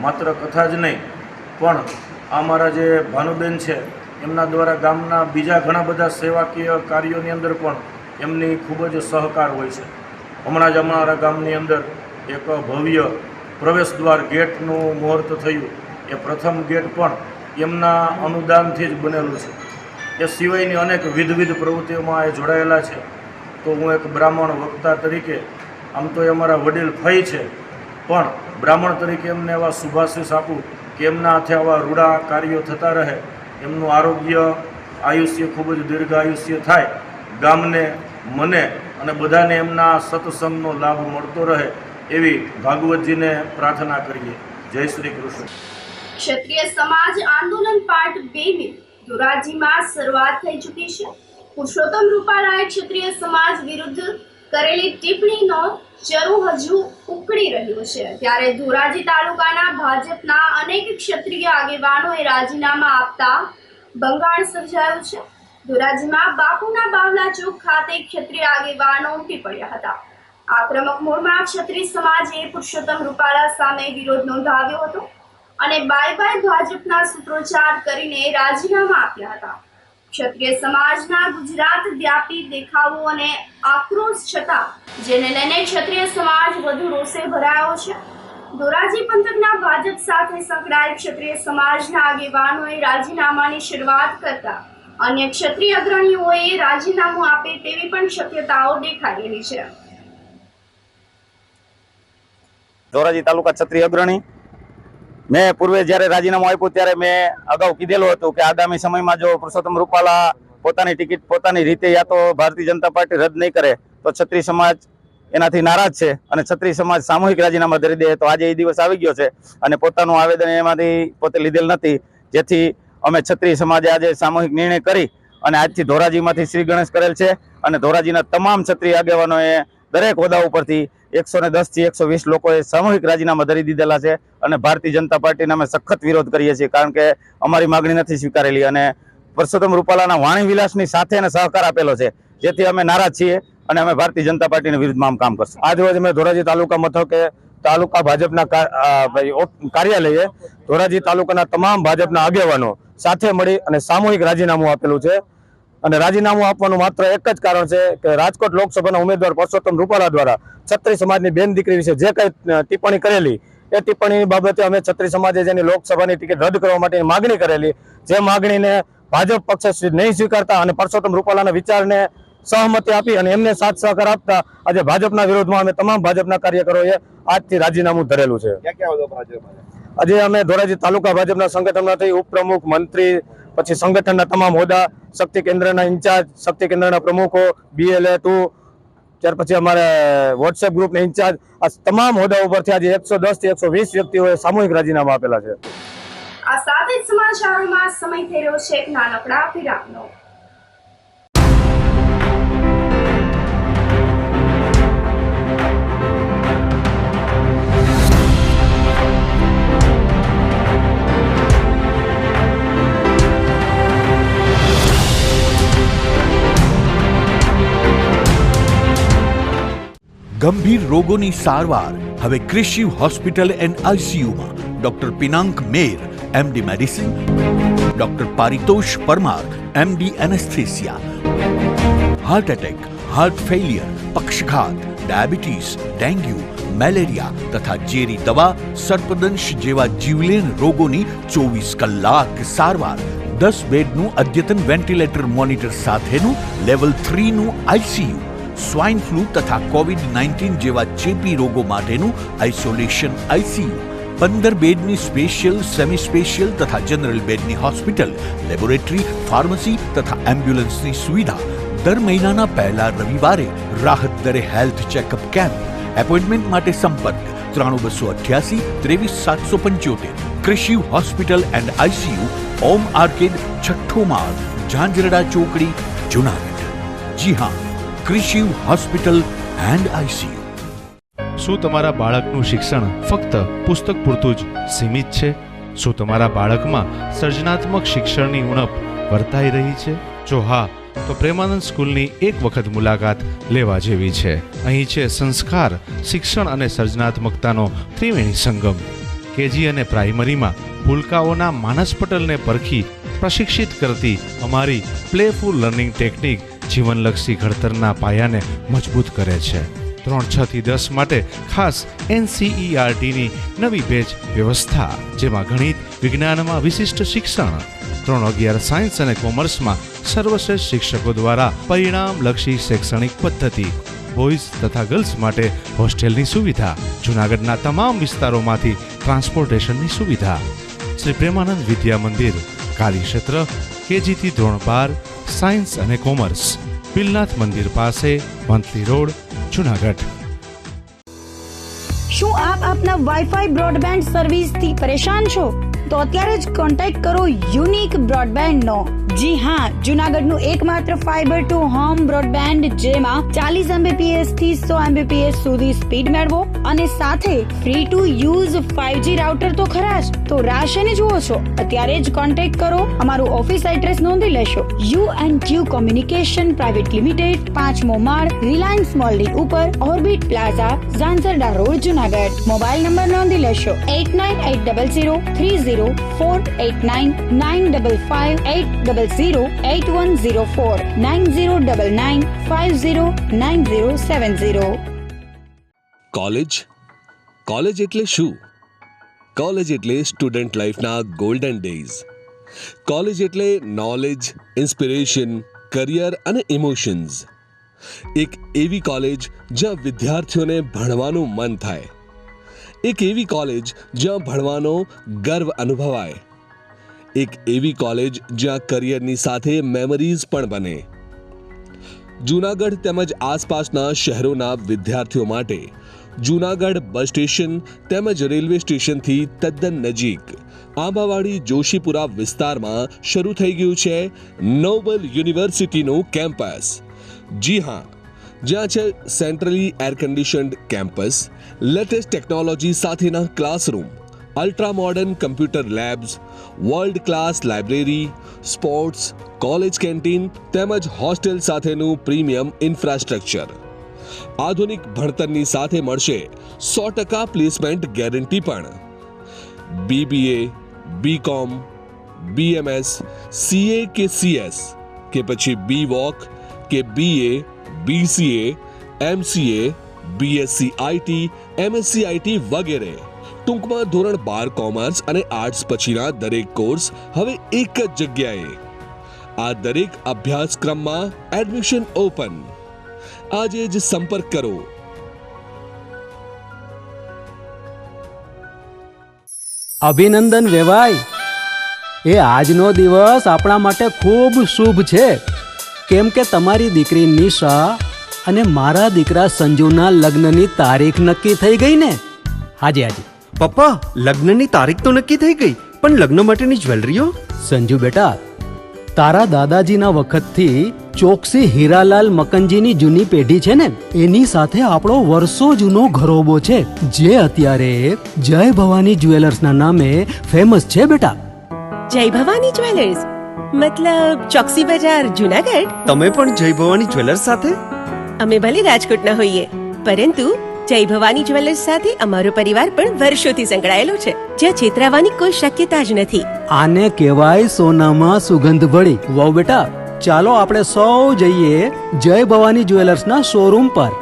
માત્ર કથા જ નહીં પણ અમારા જે ભાનુબેન છે એમના દ્વારા ગામના બીજા ઘણા બધા સેવાકીય કાર્યોની અંદર પણ એમની ખૂબ જ સહકાર હોય છે. હમણાં જ અમારા ગામની અંદર એક ભવ્ય પ્રવેશ દ્વાર ગેટનું મુહૂર્ત થયું. એ પ્રથમ ગેટ પણ એમના અનુદાનથી જ બનેલું છે. એ સિવાયની અનેક વિવિધ પ્રવૃત્તિઓમાં એ જોડાયેલા છે. તો હું એક બ્રાહ્મણ વક્તા તરીકે, આમ તો એ અમારા વડીલ ફઈ છે, પણ બ્રાહ્મણ તરીકે એમને એવા શુભાશીષ આપું કે એમના હાથે આવા રૂડા કાર્યો થતા રહે, એમનું આરોગ્ય આયુષ્ય ખૂબ જ દીર્ઘ આયુષ્ય થાય, ગામને મને અને બધાને એમના સત્સંગનો લાભ મળતો રહે એવી ભાગવતજીને પ્રાર્થના કરીએ. જય શ્રી કૃષ્ણ. ક્ષત્રિય સમાજ આંદોલન પાર્ટ 2 ધોરાજીમાં શરૂઆત થઈ ચૂકી છે. પુરુષોત્તમ રૂપાલાએ ક્ષત્રિય સમાજ વિરુદ્ધ કરેલી ટિપ્પણીનો ચરુ હજુ ઉકળી રહ્યો છે. ત્યારે ધોરાજી તાલુકાના ભાજપના અનેક ક્ષત્રિય આગેવાનોએ રાજીનામા આપતા બંગાળ સર્જાયું છે. ધોરાજીમાં બાપુના બાવલા ચોક ખાતે ક્ષત્રિય આગેવાનો ઉમટી પડ્યા હતા. આક્રમક મોડમાં ક્ષત્રિય સમાજે પુરુષોત્તમ રૂપાલા સામે વિરોધ નોંધાવ્યો હતો અને બાય બાય ભાજપના સૂત્રોચ્ચાર કરીને રાજીનામા આપ્યા હતા. ક્ષત્રિય સમાજના ગુજરાત વ્યાપી દેખાવો અને આક્રોશ છતાં જેને લઈને ક્ષત્રિય સમાજ વધુ રોષે ભરાયો છે. ધોરાજી પંથકના ભાજપ સાથે સંકળાયેલ ક્ષત્રિય સમાજના આગેવાનોએ રાજીનામાની શરૂઆત કરતા અન્ય ક્ષત્રિય અગ્રણીઓએ રાજીનામું આપે તેવી પણ શક્યતાઓ દેખાઈ રહી છે. ધોરાજી તાલુકા ક્ષત્રિય અગ્રણી મેં પૂર્વે જ્યારે રાજીનામું આપ્યું ત્યારે મેં અગાઉ કીધેલું હતું કે આગામી સમયમાં જો પુરુષોત્તમ રૂપાલા પોતાની ટિકિટ પોતાની રીતે યા તો ભારતીય જનતા પાર્ટી રદ નહીં કરે તો ક્ષત્રિય સમાજ એનાથી નારાજ છે અને ક્ષત્રિય સમાજ સામૂહિક રાજીનામા ધરી દે. તો આજે એ દિવસ આવી ગયો છે અને પોતાનું આવેદન એમાંથી પોતે લીધેલ નથી, જેથી અમે ક્ષત્રિય સમાજે આજે સામૂહિક નિર્ણય કરી અને આજથી ધોરાજીમાંથી શ્રી ગણેશ કરેલ છે અને ધોરાજીના તમામ ક્ષત્રિય આગેવાનોએ દરેક હોદ્દા ઉપરથી 110 થી 120 લોકોએ સામૂહિક રાજીનામા ધરી દીધેલા છે અને ભારતીય જનતા પાર્ટીને અમે સખત વિરોધ કરીએ છીએ, કારણ કે અમારી માગણી નથી સ્વીકારેલી અને પુરુષોત્તમ રૂપાલાના વાણી વિલાસની સાથે એને સહકાર આપેલો છે, જેથી અમે નારાજ છીએ અને અમે ભારતીય જનતા પાર્ટીની વિરુદ્ધમાં આમ કામ કરશું. આજ રોજ અમે ધોરાજી તાલુકા મથકે તાલુકા ભાજપના કાર્યાલયે ધોરાજી તાલુકાના તમામ ભાજપના આગેવાનો સાથે મળી અને સામૂહિક રાજીનામું આપેલું છે અને રાજીનામું આપવાનું માત્ર એક જ કારણ છે કે રાજકોટ લોકસભાના ઉમેદવાર પુરુષોત્તમ રૂપાલા દ્વારા ક્ષત્રિય સમાજની બેન દીકરી વિશે જે કંઈ ટિપ્પણી કરેલી એ ટિપ્પણી બાબતે અમે ક્ષત્રિય સમાજે જેની લોકસભાની ટિકિટ રદ કરવા માટેની માગણી કરેલી, જે માગણીને ભાજપ પક્ષે નહીં સ્વીકારતા અને પુરુષોત્તમ રૂપાલાના વિચારને સહમતિ આપી અને એમને સાથ સહકાર આપતા આજે ભાજપના વિરોધમાં અમે તમામ ભાજપના કાર્યકરોએ આજથી રાજીનામું ધરેલું છે. આજે અમે ધોરાજી તાલુકા ભાજપના સંગઠનમાંથી ઉપપ્રમુખ, મંત્રી, પછી સંગઠનના તમામ હોદ્દા, શક્તિ કેન્દ્રના ઇન્ચાર્જ, શક્તિ કેન્દ્રના પ્રમુખો, BLA2, ત્યાર પછી અમારે વોટ્સએપ ગ્રુપના ઇન્ચાર્જ, આ તમામ હોદ્દા ઉપરથી આજે 110 થી 120 વ્યક્તિઓએ સામૂહિક રાજીનામા આપેલા છે. આ સાથે જ સમાચારોમાં સમય થઈ રહ્યો છે એક નાનકડા વિરામનો. ગંભીર રોગોની સારવાર હવે કૃષિ હોસ્પિટલ એન્ડ આઈસીયુમાં doctor Pinank Mer, MD medicine, doctor Paritosh Parmar, MD anaesthesia, heart attack, heart failure, પક્ષઘાત, ડાયાબિટીસ, ડેન્ગ્યુ, મેલેરિયા તથા ઝેરી દવા, સર્પદંશ જેવા જીવલેણ રોગોની 24 કલાક સારવાર, 10 બેડનું અદ્યતન વેન્ટિલેટર મોનિટર સાથેનું લેવલ 3નું આઈસીયુ, સ્વાઇન ફ્લૂ તથા COVID-19 જેવા ચેપી રોગો માટેનું આઇસોલેશન આઈસીયુ, 15 બેડની સ્પેશિયલ, સેમી સ્પેશિયલ તથા જનરલ બેડની હોસ્પિટલ, લેબોરેટરી, ફાર્મસી તથા એમ્બ્યુલન્સની સુવિધા, દર મહિનાના પહેલા રવિવારે રાહત દરે હેલ્થ ચેકઅપ કેમ્પ. એપોઇન્ટમેન્ટ માટે સંપર્ક 9288 23775. કૃષિ hospital and ICU, Om arcade, છઠ્ઠો માળ, ઝાંઝરડા ચોકડી, જુનાગઢ. જી હા, કૃષિ હોસ્પિટલ એન્ડ આઈસીયુ. શું તમારા બાળકનું શિક્ષણ ફક્ત પુસ્તક પૂરતું જ સીમિત છે? શું તમારા બાળકમાં સર્જનાત્મક શિક્ષણની ઉણપ વર્તાઈ રહી છે? જો હા, તો પ્રેમાનંદ સ્કૂલની એક વખત મુલાકાત લેવા જેવી છે. અહીં છે સંસ્કાર, શિક્ષણ અને સર્જનાત્મકતાનો ત્રિવેણી સંગમ. કેજી અને પ્રાઇમરીમાં ભૂલકાઓના માનસ પટલને પરખી પ્રશિક્ષિત કરતી અમારી પ્લેફુલ લર્નિંગ ટેકનિક જીવનલક્ષી ઘડતરના પાયાને મજબૂત કરે છે. 3-6 થી 10 માટે ખાસ NCERTની નવી બેચ વ્યવસ્થા, જેમાં ગણિત, વિજ્ઞાનમાં વિશિષ્ટ શિક્ષણ, 3-11 સાયન્સ અને કોમર્સમાં સર્વશ્રેષ્ઠ શિક્ષકો દ્વારા પરિણામલક્ષી શૈક્ષણિક પદ્ધતિ, બોયઝ તથા ગર્લ્સ માટે હોસ્ટેલની સુવિધા, જૂનાગઢના તમામ વિસ્તારોમાંથી ટ્રાન્સપોર્ટેશનની સુવિધા. શ્રી પ્રેમાનંદ વિદ્યા મંદિર, કાર્યક્ષેત્ર KG થી ધોરણ 12, સાયન્સ અને કોમર્સ, પિલનાથ મંદિર પાસે, વંથલી રોડ, જૂનાગઢ. શું આપ આપના વાઈફાઈ બ્રોડબેન્ડ સર્વિસથી પરેશાન છો? તો અત્યારે જ કોન્ટેક્ટ કરો યુનિક બ્રોડબેન્ડ નો. જી હા, જુનાગઢનું એકમાત્ર ફાઈબર ટુ હોમ બ્રોડબેન્ડ જેમાં 40 Mbps થી 100 Mbps સુધી સ્પીડ મેળવો અને સાથે free to use 5G router તો ખરા જ. તો રાહ શેને જુઓ છો? અત્યારે જ કોન્ટેક્ટ કરો. અમારું ઓફિસ એડ્રેસ નોંધી લેશો. U&Q કોમ્યુનિકેશન પ્રાઇવેટ લિમિટેડ, 5મો માળ, રિલાયન્સ મોલની ઉપર, orbit plaza, Zanzarda road, Junagadh. Mobile number નોંધી લેશો 89803048995580808104 9099509070. કોલેજ એટલે શું? કોલેજ એટલે સ્ટુડન્ટ લાઈફના ગોલ્ડન ડેઝ. કોલેજ એટલે નોલેજ, ઇન્સ્પિરેશન, કરિયર અને ઇમોશન્સ. એક એવી કોલેજ જ્યાં વિદ્યાર્થીઓને ભણવાનું મન થાય. એક એવી કોલેજ જ્યાં ભણવાનો ગર્વ અનુભવાય. એક એવી કોલેજ જ્યાં કરિયરની સાથે મેમરીઝ પણ બને. જૂનાગઢ તેમજ આસપાસના શહેરોના વિદ્યાર્થીઓ માટે જૂનાગઢ બસ સ્ટેશન તેમજ રેલવે સ્ટેશનથી તદ્દન નજીક આંબાવાડી જોશીપુરા વિસ્તારમાં શરૂ થઈ ગયું છે નોબલ યુનિવર્સિટીનું કેમ્પસ. જી હા, જ્યાં છે centrally air conditioned campus, latest technology સાથેના classroom, ultra modern computer labs, world class library, sports, college canteen તેમજ હોસ્ટેલ સાથેનું પ્રીમિયમ ઇન્ફ્રાસ્ટ્રક્ચર. આધુનિક ભણતરની સાથે મળશે 100% પ્લેસમેન્ટ ગેરંટી પણ. BBA, BCom, BMS, CA કે CS કે પછી BVoc કે BA, BCA, MCA, BSc IT, MSc IT વગેરે. ટૂંકમાં ધોરણ 12 કોમર્સ અને આર્ટ્સ પછીના દરેક કોર્સ હવે એક જ જગ્યાએ. આ દરેક અભ્યાસક્રમમાં એડમિશન ઓપન. આજે જ સંપર્ક કરો. અભિનંદન વેવાઈ. એ આજનો દિવસ આપણા માટે ખૂબ શુભ છે, કેમ કે તમારી દીકરી નિશા અને મારા દીકરા સંજુના લગ્નની તારીખ નક્કી થઈ ગઈ ને. હાજી. પપ્પા, લગ્નની તારીખ તો નક્કી થઈ ગઈ, પણ લગ્ન માટેની જ્વેલરીઓ? સંજુ બેટા, તારા દાદાજીના વખતથી ચોકસી હીરાલાલ મકનજીની જૂની પેઢી છે ને, એની સાથે આપણો વર્ષો જૂનો ઘરોબો છે, જે અત્યારે જય ભવાની જ્વેલર્સના નામે ફેમસ છે બેટા. જય ભવાની જ્વેલર્સ મતલબ ચોકસી બજાર, જુનાગઢ? તમે પણ જય ભવાની જ્વેલર્સ સાથે? અમે ભલે રાજકોટના હોઈએ, પરંતુ જય ભવાની જ્વેલર્સ સાથે અમારો પરિવાર પણ વર્ષોથી સંકળાયેલો છે, જ્યાં છેતરાવાની કોઈ શક્યતા જ નથી. આને કહેવાય સોનામાં સુગંધ ભળી. વાવ બેટા, ચાલો આપણે સૌ જઈએ જય ભવાની જ્વેલર્સના શોરૂમ પર.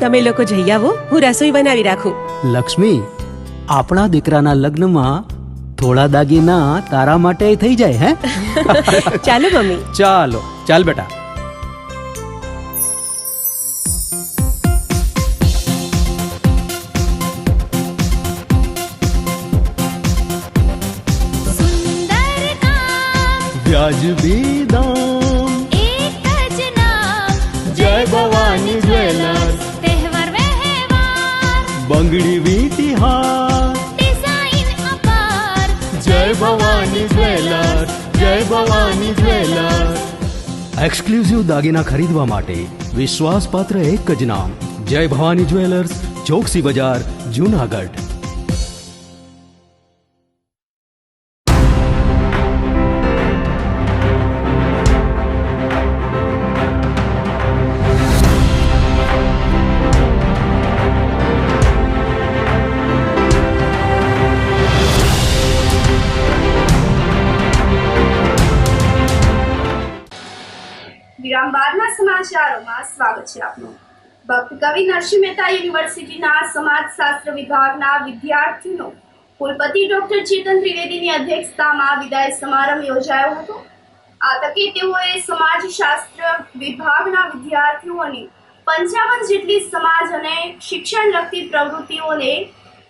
તમે લોકો જઈ આવો, હું રસોઈ બનાવી રાખું. લક્ષ્મી, આપણા દીકરાના લગ્નમાં થોડા દાગીના તારા માટે થઈ જાય હે? ચાલો મમ્મી. ચાલ બેટા. વ્યાજબી દામ, એક જ નામ, જય ભવાની જ્વેલર્સ. તહેવાર વ્યવહાર, બંગડી વીટી હાર, ડિઝાઇન અપાર, જય ભવાની જ્વેલર્સ, જય ભવાની જ્વેલર્સ. એક્સક્લુઝિવ દાગીના ખરીદવા માટે વિશ્વાસપાત્ર એક જ નામ, જય ભવાની જ્વેલર્સ, ચોકસી બજાર, જૂનાગઢ. વિરામ બાદના સમાચારોમાં સ્વાગત છે આપનું. ભક્ત કવિ નરસિંહ મહેતા યુનિવર્સિટીના સમાજશાસ્ત્ર વિભાગના વિદ્યાર્થીનો કુલપતિ ડોક્ટર ચેતન ત્રિવેદીની અધ્યક્ષતામાં વિદાય સમારંભ યોજાયો હતો. આ તકે તેઓએ સમાજશાસ્ત્ર વિભાગના વિદ્યાર્થીઓની 55 જેટલી સમાજ અને શિક્ષણ લગતી પ્રવૃત્તિઓને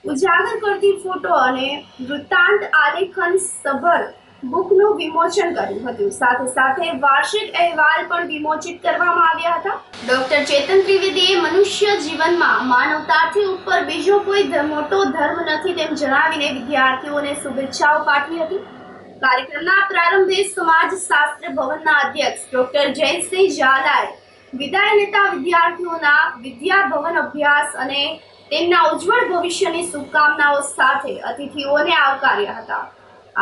ઉજાગર કરતી ફોટો અને વૃત્તાંત આલેખન સભર બુકનું વિમોચન કર્યું હતું. સાથે સાથે વાર્ષિક અહેવાલ પણ વિમોચિત કરવામાં આવ્યા હતા. ડોક્ટર ચેતન ત્રિવેદીએ મનુષ્ય જીવનમાં માનવતાથી ઉપર બીજો કોઈ મોટો ધર્મ નથી તેમ જણાવીને વિદ્યાર્થીઓને શુભેચ્છાઓ પાઠવી હતી. કાર્યક્રમના પ્રારંભે સમાજ શાસ્ત્ર ભવનના અધ્યક્ષ ડોક્ટર જયસિંહ ઝાલાએ વિદાય લેતા વિદ્યાર્થીઓના વિદ્યા ભવન અભ્યાસ અને તેમના ઉજ્જવળ ભવિષ્યની શુભકામનાઓ સાથે અતિથિઓને આવકાર્યા હતા.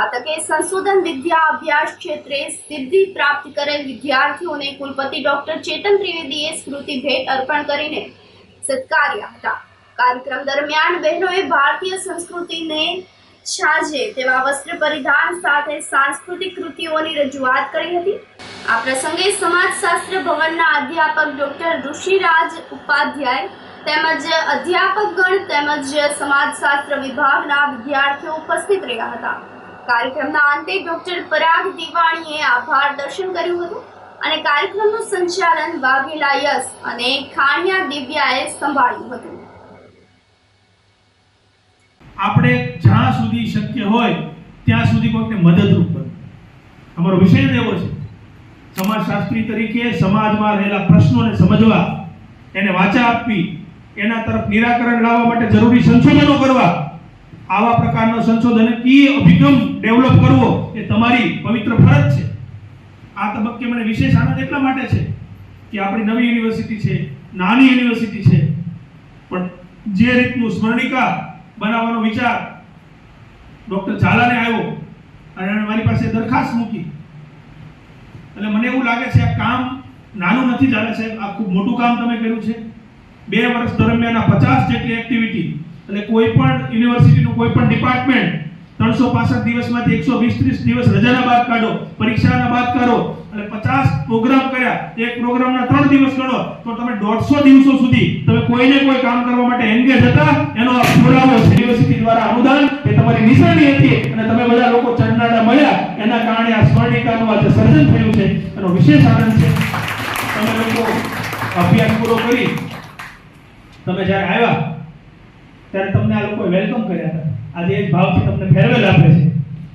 આ તકે સંશોધન વિદ્યા અભ્યાસ ક્ષેત્રે સિદ્ધિ પ્રાપ્ત કરેલ વિદ્યાર્થીઓને કુલપતિ ડોક્ટર ચેતન ત્રિવેદીએ સ્મૃતિ ભેટ અર્પણ કરીને સત્કાર્યા હતા. કાર્યક્રમ દરમિયાન બહેનોએ ભારતીય સંસ્કૃતિને છાજે તેવા વસ્ત્ર પરિધાન સાથે સાંસ્કૃતિક કૃતિઓની રજૂઆત કરી હતી. આ પ્રસંગે સમાજશાસ્ત્ર ભવનના અધ્યાપક ડોક્ટર ઋષિરાજ ઉપાધ્યાય તેમજ અધ્યાપકગણ તેમજ સમાજશાસ્ત્ર વિભાગના વિદ્યાર્થીઓ ઉપસ્થિત રહ્યા હતા. કાર્યક્રમના અંતે ડોક્ટર પરાગ દિવાણીએ આભાર દર્શન કર્યું હતું અને કાર્યક્રમનું સંચાલન વાઘેલા યશ અને ખાણિયા દિવ્યાએ સંભાળ્યું હતું. આપણે જ્યાં સુધી શક્ય હોય ત્યાં સુધી કોઈકને મદદરૂપ બનવું અમારો વિષય જ એવો છે. સમાજશાસ્ત્રી તરીકે સમાજમાં રહેલા પ્રશ્નોને સમજવા, એને વાચા આપવી, એના તરફ નિરાકરણ લાવવા માટે જરૂરી સંશોધનો કરવા, આવા પ્રકારનો સંશોધનકીય અભિગમ ડેવલપ કરવો એ તમારી પવિત્ર ફરજ છે. આ તબક્કે મને વિશેષ આનંદ એટલા માટે છે કે આપણી નવી યુનિવર્સિટી છે, નાની યુનિવર્સિટી છે, પણ જે રીતનું સ્મરણિકા બનાવવાનો વિચાર ડોક્ટર ઝાલાને આવ્યો અને મારી પાસે દરખાસ્ત મૂકી એટલે મને એવું લાગે છે આ કામ નાનું નથી ઝાલા સાહેબ, આ ખૂબ મોટું કામ તમે કર્યું છે. 2 વર્ષ દરમિયાન 50 જેટલી એક્ટિવિટી એટલે કોઈ પણ યુનિવર્સિટીનું કોઈ પણ ડિપાર્ટમેન્ટ 365 દિવસમાંથી 120-30 દિવસ રજાના બાદ કાઢો, પરીક્ષાના બાદ કાઢો અને 50 પ્રોગ્રામ કર્યા. એક પ્રોગ્રામના 3 દિવસ ગણો તો તમે 150 દિવસો સુધી તમે કોઈને કોઈ કામ કરવા માટે એન્ગેજ હતા. એનો આ પુરાવો યુનિવર્સિટી દ્વારા અનુદાન એ તમારી નિશાની હતી અને તમે બધા લોકો ચંડાડા મળ્યા એના કારણે આ સ્મરણિકાનું આજે સર્જન થયું છે. એનો વિશેષ આનંદ છે. તમે લોકો અભ્યાસ પૂરો કરી તમે જ્યારે આવ્યા ત્યારે તમને આ લોકોએ વેલકમ કર્યા હતા. આજે એક ભાવથી તમને ફેરવેલ આપે છે.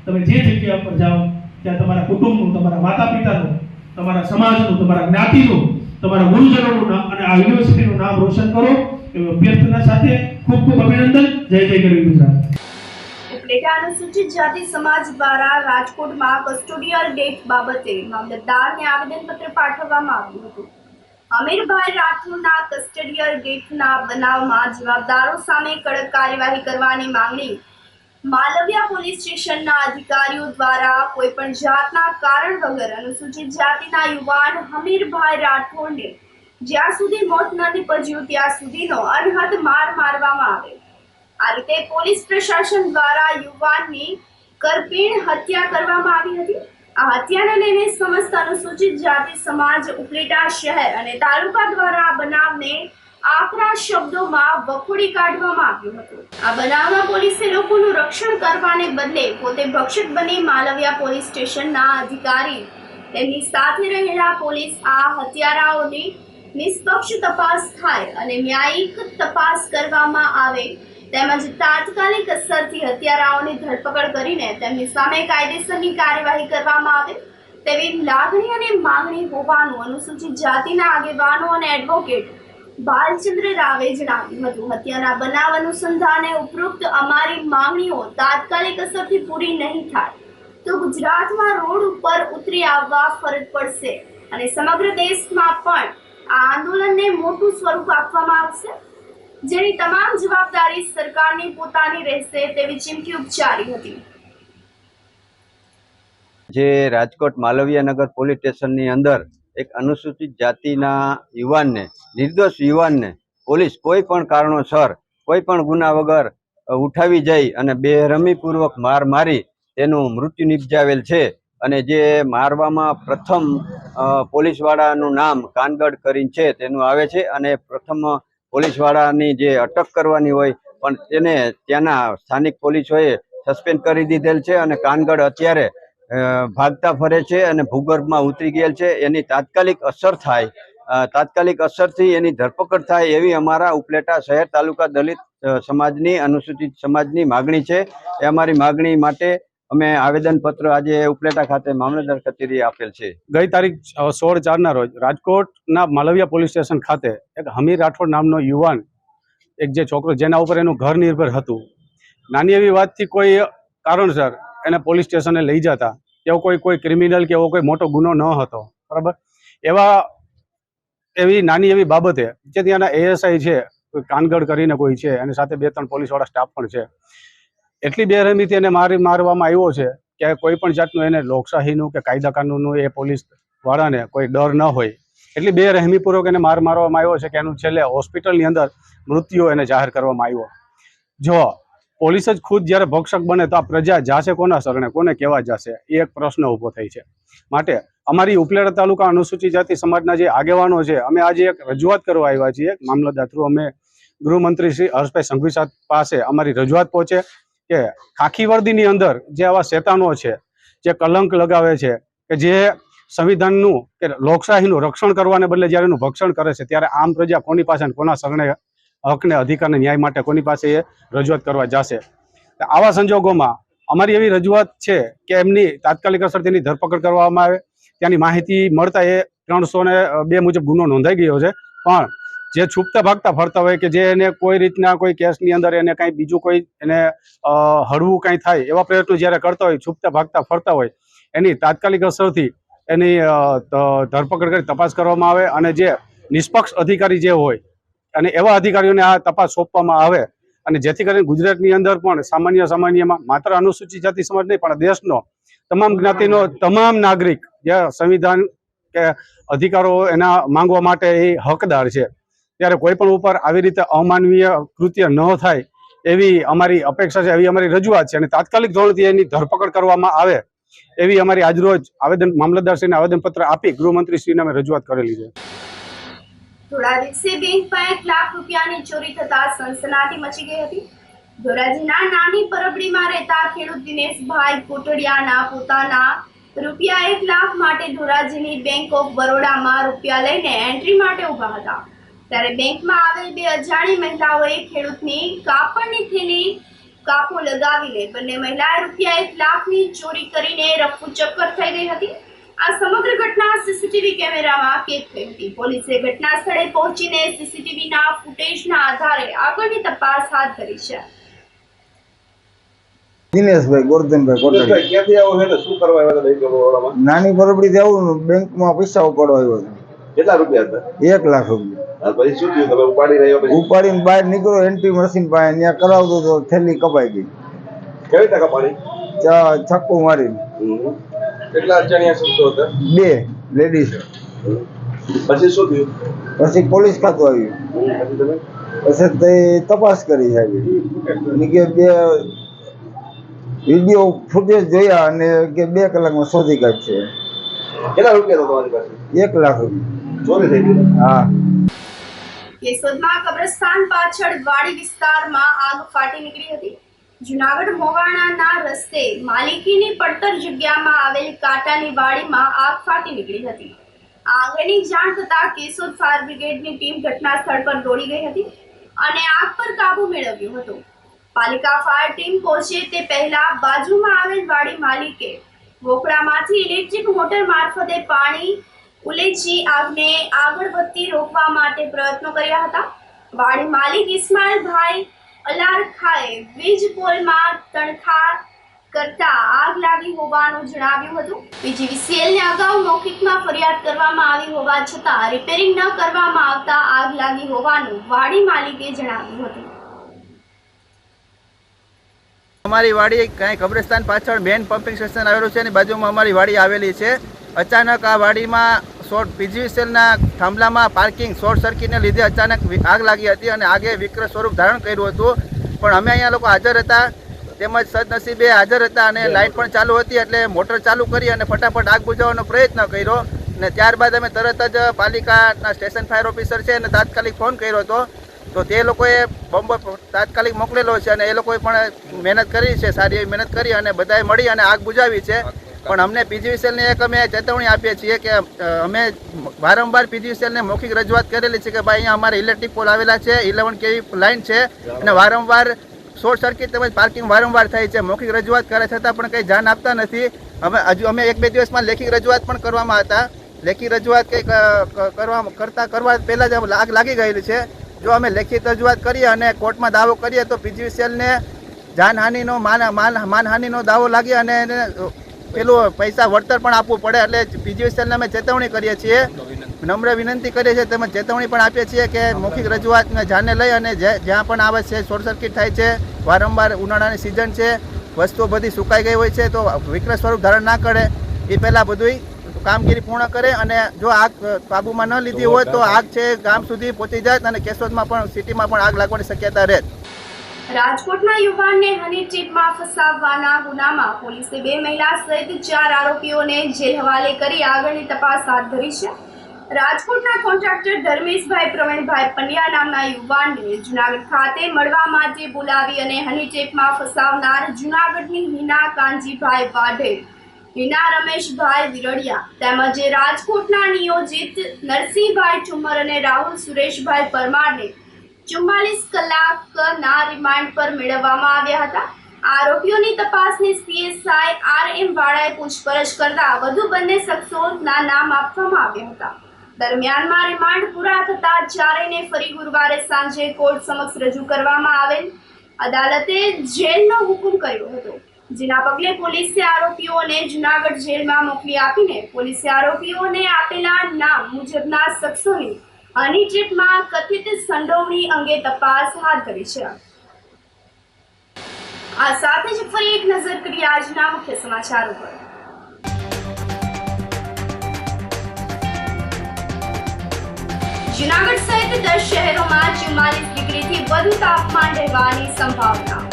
તમે જે જગ્યા પર જાઓ ત્યાં તમારા કુટુંબનું, તમારા માતા પિતાનું, તમારા સમાજનું, તમારા જ્ઞાતિનું, તમારા ગુરુજનોનું નામ અને આ યુનિવર્સિટીનું નામ રોશન કરો એવી અભ્યર્થના સાથે ખૂબ ખૂબ અભિનંદન. જય જય ગરવી ગુજરાત. ઉપલેટા અનુસૂચિત જાતિ સમાજ દ્વારા રાજકોટમાં કસ્ટોડિયલ ડેથ બાબતે મામલતદારને આવેદનપત્ર પાઠવવામાં આવ્યું હતું. અમીરભાઈ રાઠોડના કસ્ટડિયલ ડેથના બનાવમાં જવાબદારો સામે કડક કાર્યવાહી કરવાની માંગણી માલવિયા પોલીસ સ્ટેશનના અધિકારીઓ દ્વારા કોઈપણ જાતના કારણ વગર અનુસૂચિત જાતિના યુવાન હમીરભાઈ રાઠોડને જ્યાં સુધી મોત ન નીપજ્યું ત્યાં સુધીનો અનહદ માર મારવામાં આવે. આ રીતે પોલીસ પ્રશાસન દ્વારા યુવાનની કરપીણ હત્યા કરવામાં આવી હતી. આ હત્યાને લઈને સમસ્ત અનુસૂચિત જાતિ સમાજ ઉપલેટા શહેર અને તાલુકા દ્વારા આ બનાવને આકરા શબ્દોમાં વખોડી કાઢવામાં આવ્યું હતું. આ બનાવમાં પોલીસે લોકોનું રક્ષણ કરવાને બદલે પોતે ભક્ષક બની માલવિયા પોલીસ સ્ટેશનના અધિકારી તેમની સાથે રહેલા પોલીસ આ હત્યારાઓની નિષ્પક્ષ તપાસ થાય અને ન્યાયિક તપાસ કરવામાં આવે તેમજ તાત્કાલિક અસરથી હત્યારાઓની ધરપકડ કરીને તેમની સામે કાયદેસરની કાર્યવાહી કરવામાં આવે તેવી લાગણી અને માંગણી હોવાનું અનુસૂચિત જાતિના આગેવાનો અને એડવોકેટ ભાલચંદ્ર રાવે જણાવ્યું હતું. હત્યાના બનાવ અનુસંધાને ઉપરોક્ત અમારી માંગણીઓ તાત્કાલિક અસરથી પૂરી નહીં થાય તો ગુજરાતમાં રોડ ઉપર ઉતરી આવવા ફરજ પડશે અને સમગ્ર દેશમાં પણ આ આંદોલનને મોટું સ્વરૂપ આપવામાં આવશે, જેની તમામ જવાબદારી સરકારની પોતાની રહેશે તેવી ચીમકી ઉચ્ચારી હતી. જે રાજકોટ માલવીયાનગર પોલીસ સ્ટેશનની અંદર એક અનુસૂચિત જાતિના યુવાનને, નિર્દોષ યુવાનને પોલીસ કોઈ પણ કારણોસર કોઈ પણ ગુના વગર ઉઠાવી જઈ અને બેરહમીપૂર્વક માર મારી તેનું મૃત્યુ નિપજાવેલ છે. અને જે મારવામાં પ્રથમ પોલીસવાળાનું નામ કાનગડ કરીને છે તેનું આવે છે અને પ્રથમ પોલીસવાળાની જે અટક કરવાની હોય પણ તેને ત્યાંના સ્થાનિક પોલીસોએ સસ્પેન્ડ કરી દીધેલ છે અને કાનગડ અત્યારે ભાગતા ફરે છે અને ભૂગર્ભમાં ઉતરી ગયેલ છે. એની તાત્કાલિક અસર થાય, તાત્કાલિક અસરથી એની ધરપકડ થાય એવી અમારા ઉપલેટા શહેર તાલુકા દલિત સમાજની, અનુસૂચિત સમાજની માગણી છે. એ અમારી માગણી માટે અમે આવેદનપત્ર આજે ઉપલેટા ખાતે મામલતદાર કચેરીએ આપેલ છે. ગઈ તારીખ 16/4 રોજ રાજકોટના માલવિયા પોલીસ સ્ટેશન ખાતે એક હમીર રાઠોડ નામનો યુવાન, એક જે છોકરો જેના ઉપર એનું ઘર નિર્ભર હતું, નાની એવી વાતથી કોઈ કારણસર એને પોલીસ સ્ટેશને લઈ જતા, એવો કોઈ ક્રિમિનલ કે એવો કોઈ મોટો ગુનો ન હતો, બરાબર. એવી નાની એવી બાબતે જે ત્યાંના ASI છે, કાનગડ કરીને કોઈ છે, એની સાથે 2-3 પોલીસવાળા સ્ટાફ પણ છે, એટલી બેરહેમીથી એને મારવામાં આવ્યો છે કે કોઈ પણ જાતનું એને લોકશાહીનું કે કાયદા કાનૂનનું એ પોલીસ વાળાને કોઈ ડર ન હોય, એટલી બેરહેમીપૂર્વક એને મારવામાં આવ્યો છે કે એનું છેલ્લે હોસ્પિટલની અંદર મૃત્યુ એને જાહેર કરવામાં આવ્યો. જો પોલીસ જ ખુદ જ્યારે ભક્ષક બને તો આ પ્રજા જાશે કોના શરણે, કોને કહેવા જશે, એ એક પ્રશ્ન ઊભો થાય છે. માટે અમારી ઉપલેટા તાલુકા અનુસૂચિત જાતિ સમાજના જે આગેવાનો છે, અમે આજે એક રજૂઆત કરવા આવ્યા છીએ મામલતદાર થ્રુ. અમે ગૃહમંત્રી શ્રી હર્ષભાઈ સંઘવી પાસે અમારી રજૂઆત પહોંચે કે ખાખી વર્દીની અંદર જે આવા શેતાનો છે, જે કલંક લગાવે છે, કે જે સંવિધાનનું કે લોકશાહીનું રક્ષણ કરવાને બદલે જ્યારે એનું ભક્ષણ કરે છે, ત્યારે આમ પ્રજા કોની પાસે કોના શરણે હકને અધિકારને ન્યાય માટે કોની પાસે એ રજૂઆત કરવા જશે. આવા સંજોગોમાં અમારી એવી રજૂઆત છે કે એમની તાત્કાલિક અસર તેની ધરપકડ કરવામાં આવે. ત્યાંની માહિતી મળતા એ 302 મુજબ ગુનો નોંધાઈ ગયો છે, પણ જે છૂપતા ભાગતા ફરતા હોય કે જે એને કોઈ રીતના કોઈ કેસની અંદર એને કાંઈ બીજું કોઈ એને હળવું કાંઈ થાય એવા પ્રયત્નો જ્યારે કરતા હોય, છૂપતા ભાગતા ફરતા હોય, એની તાત્કાલિક અસરથી એની ધરપકડ કરી તપાસ કરવામાં આવે અને જે નિષ્પક્ષ અધિકારી જે હોય અને એવા અધિકારીઓને આ તપાસ સોંપવામાં આવે, અને જેથી કરીને ગુજરાતની અંદર પણ સામાન્યમાં માત્ર અનુસૂચિત જાતિ સમાજ નહીં પણ દેશનો તમામ જ્ઞાતિનો તમામ નાગરિક જે સંવિધાન કે અધિકારો એના માંગવા માટે એ હકદાર છે, ત્યારે કોઈ પણ ઉપર આવી રીતે અમાનવીય કૃત્ય ન થાય એવી અમારી અપેક્ષા છે, એવી અમારી રજૂઆત છે, અને તાત્કાલિક ધોરણથી એની ધરપકડ કરવામાં આવે એવી અમારી આજરોજ મામલતદારશ્રીને આવેદનપત્ર આપી ગૃહમંત્રીશ્રીને અમે રજૂઆત કરેલી છે. થોડા દિવસે બેંકમાં 1 લાખ રૂપિયાની ચોરી થતા સનસનાટી મચી ગઈ હતી. ધોરાજીના નાની પરબડીમાં રહેતા ખેડૂત દિનેશભાઈ કોટડિયાના પોતાના રૂપિયા 1 લાખ માટે ધોરાજીની બેંક ઓફ બરોડામાં રૂપિયા લઈને એન્ટ્રી માટે ઊભા હતા, ત્યારે બેંકમાં આવેલ 2 અજાણી મહિલાઓએ ખેડૂતની કાપડની થેલી કાપો લગાવીને બંને મહિલાએ રૂપિયા 1 લાખની ચોરી કરીને રફુ ચક્કર થઈ ગઈ હતી. આ સમગ્ર ઘટના સીસીટીવી કેમેરામાં કેદ થઈ હતી. પોલીસે ઘટના સ્થળે પહોંચીને સીસીટીવીના ફૂટેજના આધારે આગળની તપાસ હાથ ધરી છે. દિનેશભાઈ ગોરધનભાઈ કોટડિયા. ક્યાંથી આવો છે ને શું કરવા આવ્યા હતા બેંક ઓફ બરોડામાં? નાની પરબડીથી આવું બેંકમાં પૈસા ઉપાડવા આવ્યો હતો. કેટલા રૂપિયા હતા? 1 લાખ રૂપિયા. પછી શું થયું? તમે ઉપાડી રહ્યો પછી ઉપાડીને બહાર નીકળ્યો, એન્ટ્રી મશીન પાસે ત્યાં કરાવતો તો થેલી કપાઈ ગઈ. કેવી રીતે કપાણી? છક્કો મારીને. કેટલા અજાણ્યા શખ્સો હતા? 2 લેડીઝ. પછી શું થયું? પછી પોલીસ ખાતું આવ્યું. પછી તે તપાસ કરી સાહેબ કે 2 વિડીયો ફૂટેજ જોયા અને કે 2 કલાકમાં શોધી કાઢશે. કેટલા રૂપિયા તમારી પાસે? 1 લાખ રૂપિયા ચોરી થઈ ગઈ. હા. કેશોદમાં કબ્રસ્તાન પાછળ વાડી વિસ્તારમાં આગ ફાટી નીકળી હતી. જુનાગઢ મોવાણાના રસ્તે માલિકીની પડતર જગ્યામાં આવેલ કાંટાની વાડીમાં આગ ફાટી નીકળી હતી. આ અંગેની જાણ થતાં કેશોદ ફાયર બ્રિગેડની ટીમ ઘટના સ્થળ પર દોડી ગઈ હતી અને આગ પર કાબુ મેળવ્યો હતો. પાલિકા ફાયર ટીમ પહોંચે તે પહેલા બાજુમાં આવેલ વાડી માલિકે વોકળામાંથી ઇલેક્ટ્રિક મોટર મારફતે પાણી ઉલેચી આગને આગળ વધતી રોકવા માટે પ્રયત્નો કર્યા હતા. વાડી માલિક ઇસ્માઇલભાઈ અલારખાએ વીજ પોલમાં તણખા કરતા આગ લાગી હોવાનું જણાવ્યું હતું. પીજીવીસીએલને અગાઉ મૌખિકમાં ફરિયાદ કરવામાં આવી હોવા છતાં રિપેરિંગ ન કરવામાં આવતા આગ લાગી હોવાનું વાડી માલિકે જણાવ્યું હતું. અમારી વાડી કાંઈ કબ્રસ્તાન પાછળ મેન પમ્પિંગ સ્ટેશન આવેલું છે અને બાજુમાં અમારી વાડી આવેલી છે. અચાનક આ વાડીમાં પીજીવીસીએલના થાંભલામાં પાર્કિંગ શોર્ટ સર્કિટને લીધે અચાનક આગ લાગી હતી અને આગે વિકૃત સ્વરૂપ ધારણ કર્યું હતું. પણ અમે અહીંયા લોકો હાજર હતા, તેમજ સદનસીબે હાજર હતા અને લાઇટ પણ ચાલુ હતી, એટલે મોટર ચાલુ કરી અને ફટાફટ આગ બુઝાવવાનો પ્રયત્ન કર્યો. અને ત્યારબાદ અમે તરત જ પાલિકાના સ્ટેશન ફાયર ઓફિસર છે અને તાત્કાલિક ફોન કર્યો હતો, તો તે લોકોએ બોમ્બ તાત્કાલિક મોકલેલો છે અને એ લોકોએ પણ મહેનત કરી છે, સારી એવી મહેનત કરી અને બધાએ મળી અને આગ બુઝાવી છે. પણ અમને પીજીવીસીએલને એક અમે ચેતવણી આપીએ છીએ કે અમે વારંવાર પીજીવીસીએલને મૌખિક રજૂઆત કરેલી છે કે ભાઈ અહીંયા અમારે ઇલેક્ટ્રિક પોલ આવેલા છે, 11 kV લાઇન છે અને વારંવાર શોર્ટ સર્કિટ તેમજ પાર્કિંગ વારંવાર થાય છે. મૌખિક રજૂઆત કરે છતાં પણ કંઈ ધ્યાન આપતા નથી. અમે 1-2 દિવસમાં લેખિત રજૂઆત પણ કરવામાં હતા. લેખિત રજૂઆત કંઈ કરવા પહેલાં જ આગ લાગી ગયેલી છે. જો અમે લેખિત રજૂઆત કરીએ અને કોર્ટમાં દાવો કરીએ તો પીજીવીસીએલને જાનહાનિનો માનહાનિનો દાવો લાગી અને એને પેલું પૈસા વળતર પણ આપવું પડે. એટલે પીજીવીસીએલને અમે ચેતવણી કરીએ છીએ, નમ્ર વિનંતી કરીએ છીએ, તેમજ ચેતવણી પણ આપીએ છીએ કે મૌખિક રજૂઆતને ધ્યાને લઈ અને જ્યાં પણ આવે છે શોર્ટ સર્કિટ થાય છે, વારંવાર ઉનાળાની સિઝન છે, વસ્તુઓ બધી સુકાઈ ગઈ હોય છે, તો વિકૃત સ્વરૂપ ધારણ ના કરે એ પહેલાં બધું કામગીરી પૂર્ણ કરે. અને જો આગ કાબૂમાં ન લીધી હોય તો આગ છે ગામ સુધી પહોંચી જાય અને કેશોદમાં પણ સિટીમાં પણ આગ લાગવાની શક્યતા રહે. રાજકોટના યુવાનને હની ટ્રીપમાં ફસાવવાના ગુનામાં પોલીસે 2 મહિલા સહિત 4 આરોપીઓને જેલ હવાલે કરી આગળની તપાસ હાથ ધરી છે. રાજકોટના કોન્ટ્રાક્ટર ધર્મેશભાઈ પ્રવીણભાઈ પંડ્યા નામના યુવાનને જૂનાગઢ ખાતે મળવા માટે બોલાવી અને હની ટ્રીપમાં ફસાવનાર જૂનાગઢની હિના કાનજીભાઈ વાઢેર, હિના રમેશભાઈ વિરડિયા તેમજ રાજકોટના નિયોજિત નરસિંહભાઈ ઠુમર અને રાહુલ સુરેશભાઈ પરમારને 44 કલાકના રિમાન્ડ પર મેળવવામાં આવ્યા હતા. આરોપીઓની તપાસની પીએસઆઈ RM વાળાએ પૂછપરછ કરતા વધુ બંને શખ્સોના નામ આપવામાં આવ્યા હતા. દરમિયાનમાં રિમાન્ડ પૂરા થતા ચારેયને ફરી ગુરુવારે સાંજે કોર્ટ સમક્ષ રજૂ કરવામાં આવેલ. અદાલતે જેલનો હુકમ કર્યો હતો, જેના પગલે પોલીસે આરોપીઓને જૂનાગઢ જેલમાં મોકલી આપીને પોલીસે આરોપીઓને આપેલા નામ મુજબના શખ્સોની હની ટ્રીપમાં કથિત સંડોવણી અંગે તપાસ હાથ ધરી છે. આ સાથે જ ફરી એક નજર કરીએ આજના મુખ્ય સમાચારો પર. જૂનાગઢ સહિત 10 શહેરોમાં 44 ડિગ્રીથી વધુ તાપમાન રહેવાની સંભાવના.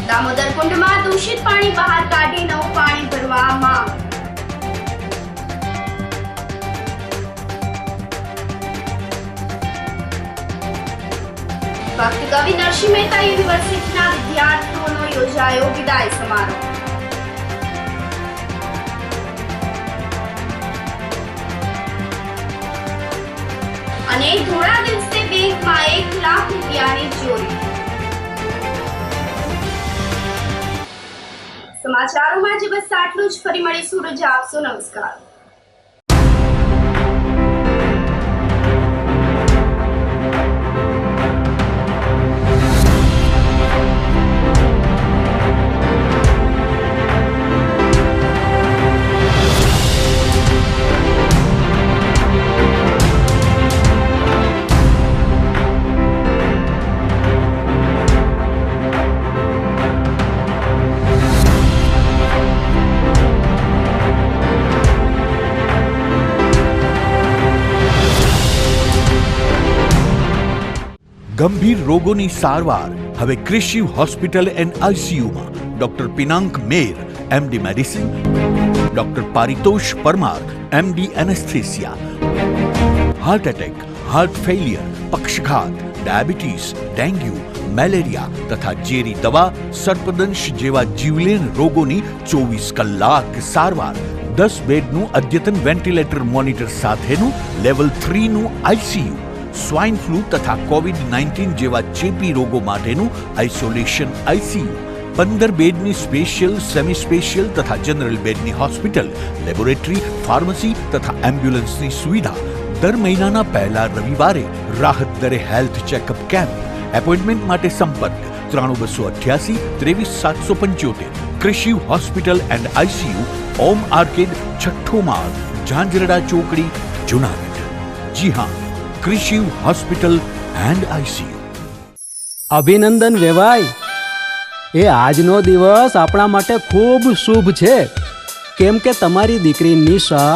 દામોદર કુંડમાં દૂષિત પાણી બહાર કાઢી નવું પાણી ભરવા માંગ. ભક્ત કવિ નરસિંહ મહેતા યુનિવર્સિટીના વિદ્યાર્થીઓનો યોજાયો વિદાય સમારોહ. અને થોડા દિવસે બેંકમાં 1 લાખ રૂપિયાની ચોરી. સમાચારોમાં જ બસ આટલું જ. ફરી મળીશું. રજા આપશો. નમસ્કાર. ગંભીર રોગોની સારવાર હવે કૃષિ હોસ્પિટલ એન્ડ આઈસીયુમાં doctor Pinank Mer MD medicine, doctor Paritosh Parmar MD anaesthesia, heart attack, heart failure, પક્ષઘાત, ડાયાબિટીસ, ડેન્ગ્યુ, મેલેરિયા તથા ઝેરી દવા, સર્પદંશ જેવા જીવલેણ રોગોની 24 કલાક સારવાર. 10 બેડનું અદ્યતન વેન્ટિલેટર મોનિટર સાથેનું લેવલ 3નું આઈસીયુ, સ્વાઇન ફ્લૂ તથા COVID-19 જેવા ચેપી રોગો માટેનું આઇસોલેશન આઈસીયુ, 15 બેડની સ્પેશિયલ, સેમી સ્પેશિયલ તથા જનરલ બેડની હોસ્પિટલ, લેબોરેટરી, ફાર્મસી તથા એમ્બ્યુલન્સની સુવિધા. દર મહિનાના પહેલા રવિવારે રાહત દરે હેલ્થ ચેકઅપ કેમ્પ. એપોઇન્ટમેન્ટ માટે સંપર્ક 9288 23775. કૃષિ hospital and ICU, Om arcade, છઠ્ઠો માળ, ઝાંઝરડા ચોકડી, જૂનાગઢ. જી હા, કૃષિ હોસ્પિટલ એન્ડ આઈસીયુ. અભિનંદન વેવાય. એ આજનો દિવસ આપણા માટે ખૂબ શુભ છે, કેમ કે તમારી દીકરી નિશા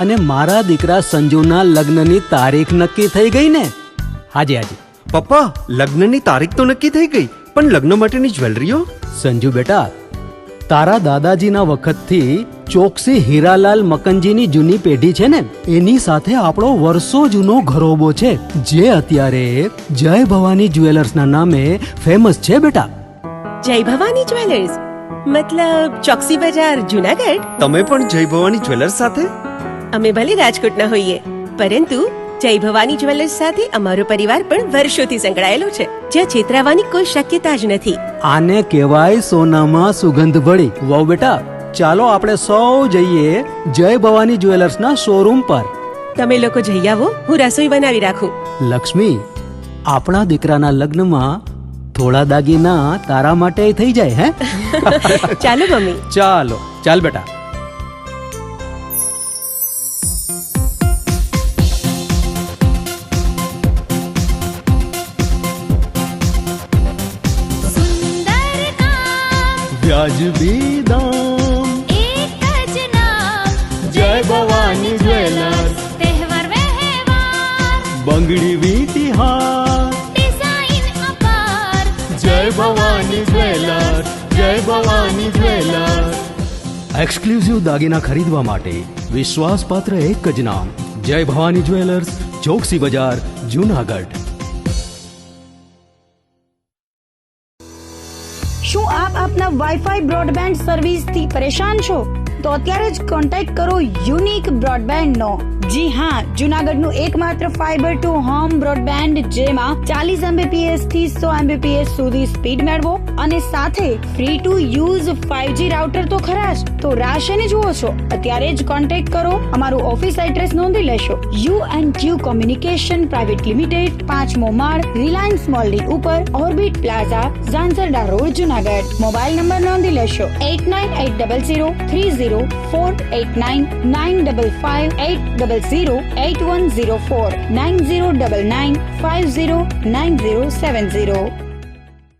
અને મારા દીકરા સંજુના લગ્નની તારીખ નક્કી થઈ ગઈ ને. હાજી. પપ્પા, લગ્નની તારીખ તો નક્કી થઈ ગઈ, પણ લગ્ન માટેની જ્વેલરીઓ? સંજુ બેટા, તારા દાદાજીના વખતથી ચોકસી હીરાલાલ મકનજીની જૂની પેઢી છે ને, એની સાથે આપણો વર્ષો જૂનો ઘરોબો છે, જે અત્યારે જય ભવાની જ્વેલર્સના નામે ફેમસ છે બેટા. જય ભવાની જ્વેલર્સ મતલબ ચોકસી બજાર, જૂનાગઢ? તમે પણ જય ભવાની જ્વેલર્સ સાથે? અમે ભલે રાજકોટના હોઈએ, પરંતુ જય ભવાની જ્વેલર્સ સાથે અમારો પરિવાર પણ વર્ષોથી સંકળાયેલો છે, જ્યાં છેતરાવાની કોઈ શક્યતા જ નથી. આને કહેવાય સોનામાં સુગંધ ભળી. વાવ બેટા, ચાલો આપણે સૌ જઈએ જય ભવાની જ્વેલર્સના શોરૂમ પર. તમે લોકો જઈ આવો, હું રસોઈ બનાવી રાખું. લક્ષ્મી, આપણા દીકરાના લગ્નમાં થોડા દાગીના તારા માટે થઈ જાય હે? ચાલો મમ્મી. ચાલો, ચાલ બેટા. વ્યાજબી દામ, એક જ નામ, જય ભવાની જ્વેલર્સ. તહેવાર વ્યવહાર, બંગડી વીટી હાર, ડિઝાઇન અપાર, જય ભવાની જ્વેલર્સ, જય ભવાની જ્વેલર્સ. એક્સક્લુઝિવ દાગીના ખરીદવા માટે વિશ્વાસપાત્ર એક જ નામ, જય ભવાની જ્વેલર્સ, ચોકસી બજાર, જૂનાગઢ. શું આપ આપના વાઈફાઈ બ્રોડબેન્ડ સર્વિસથી પરેશાન છો? તો અત્યારે જ કોન્ટેક્ટ કરો યુનિક બ્રોડબેન્ડનો. જી હા, જૂનાગઢનું એકમાત્ર ફાઈબર ટુ હોમ બ્રોડબેન્ડ, જેમાં 40 Mbps થી 100 Mbps સુધી સ્પીડ મેળવો અને સાથે free to use 5G router તો ખરા જ. તો રાહ શેની જુઓ છો? અત્યારે જ કોન્ટેક્ટ કરો. અમારું ઓફિસ એડ્રેસ નોંધી લેશો. U&Q કોમ્યુનિકેશન પ્રાઇવેટ લિમિટેડ, 5મો માળ, રિલાયન્સ મોલની ઉપર, orbit plaza, Zanzarda road, Junagadh. Mobile number નોંધી લેશો 89803048995585808104 9099509070.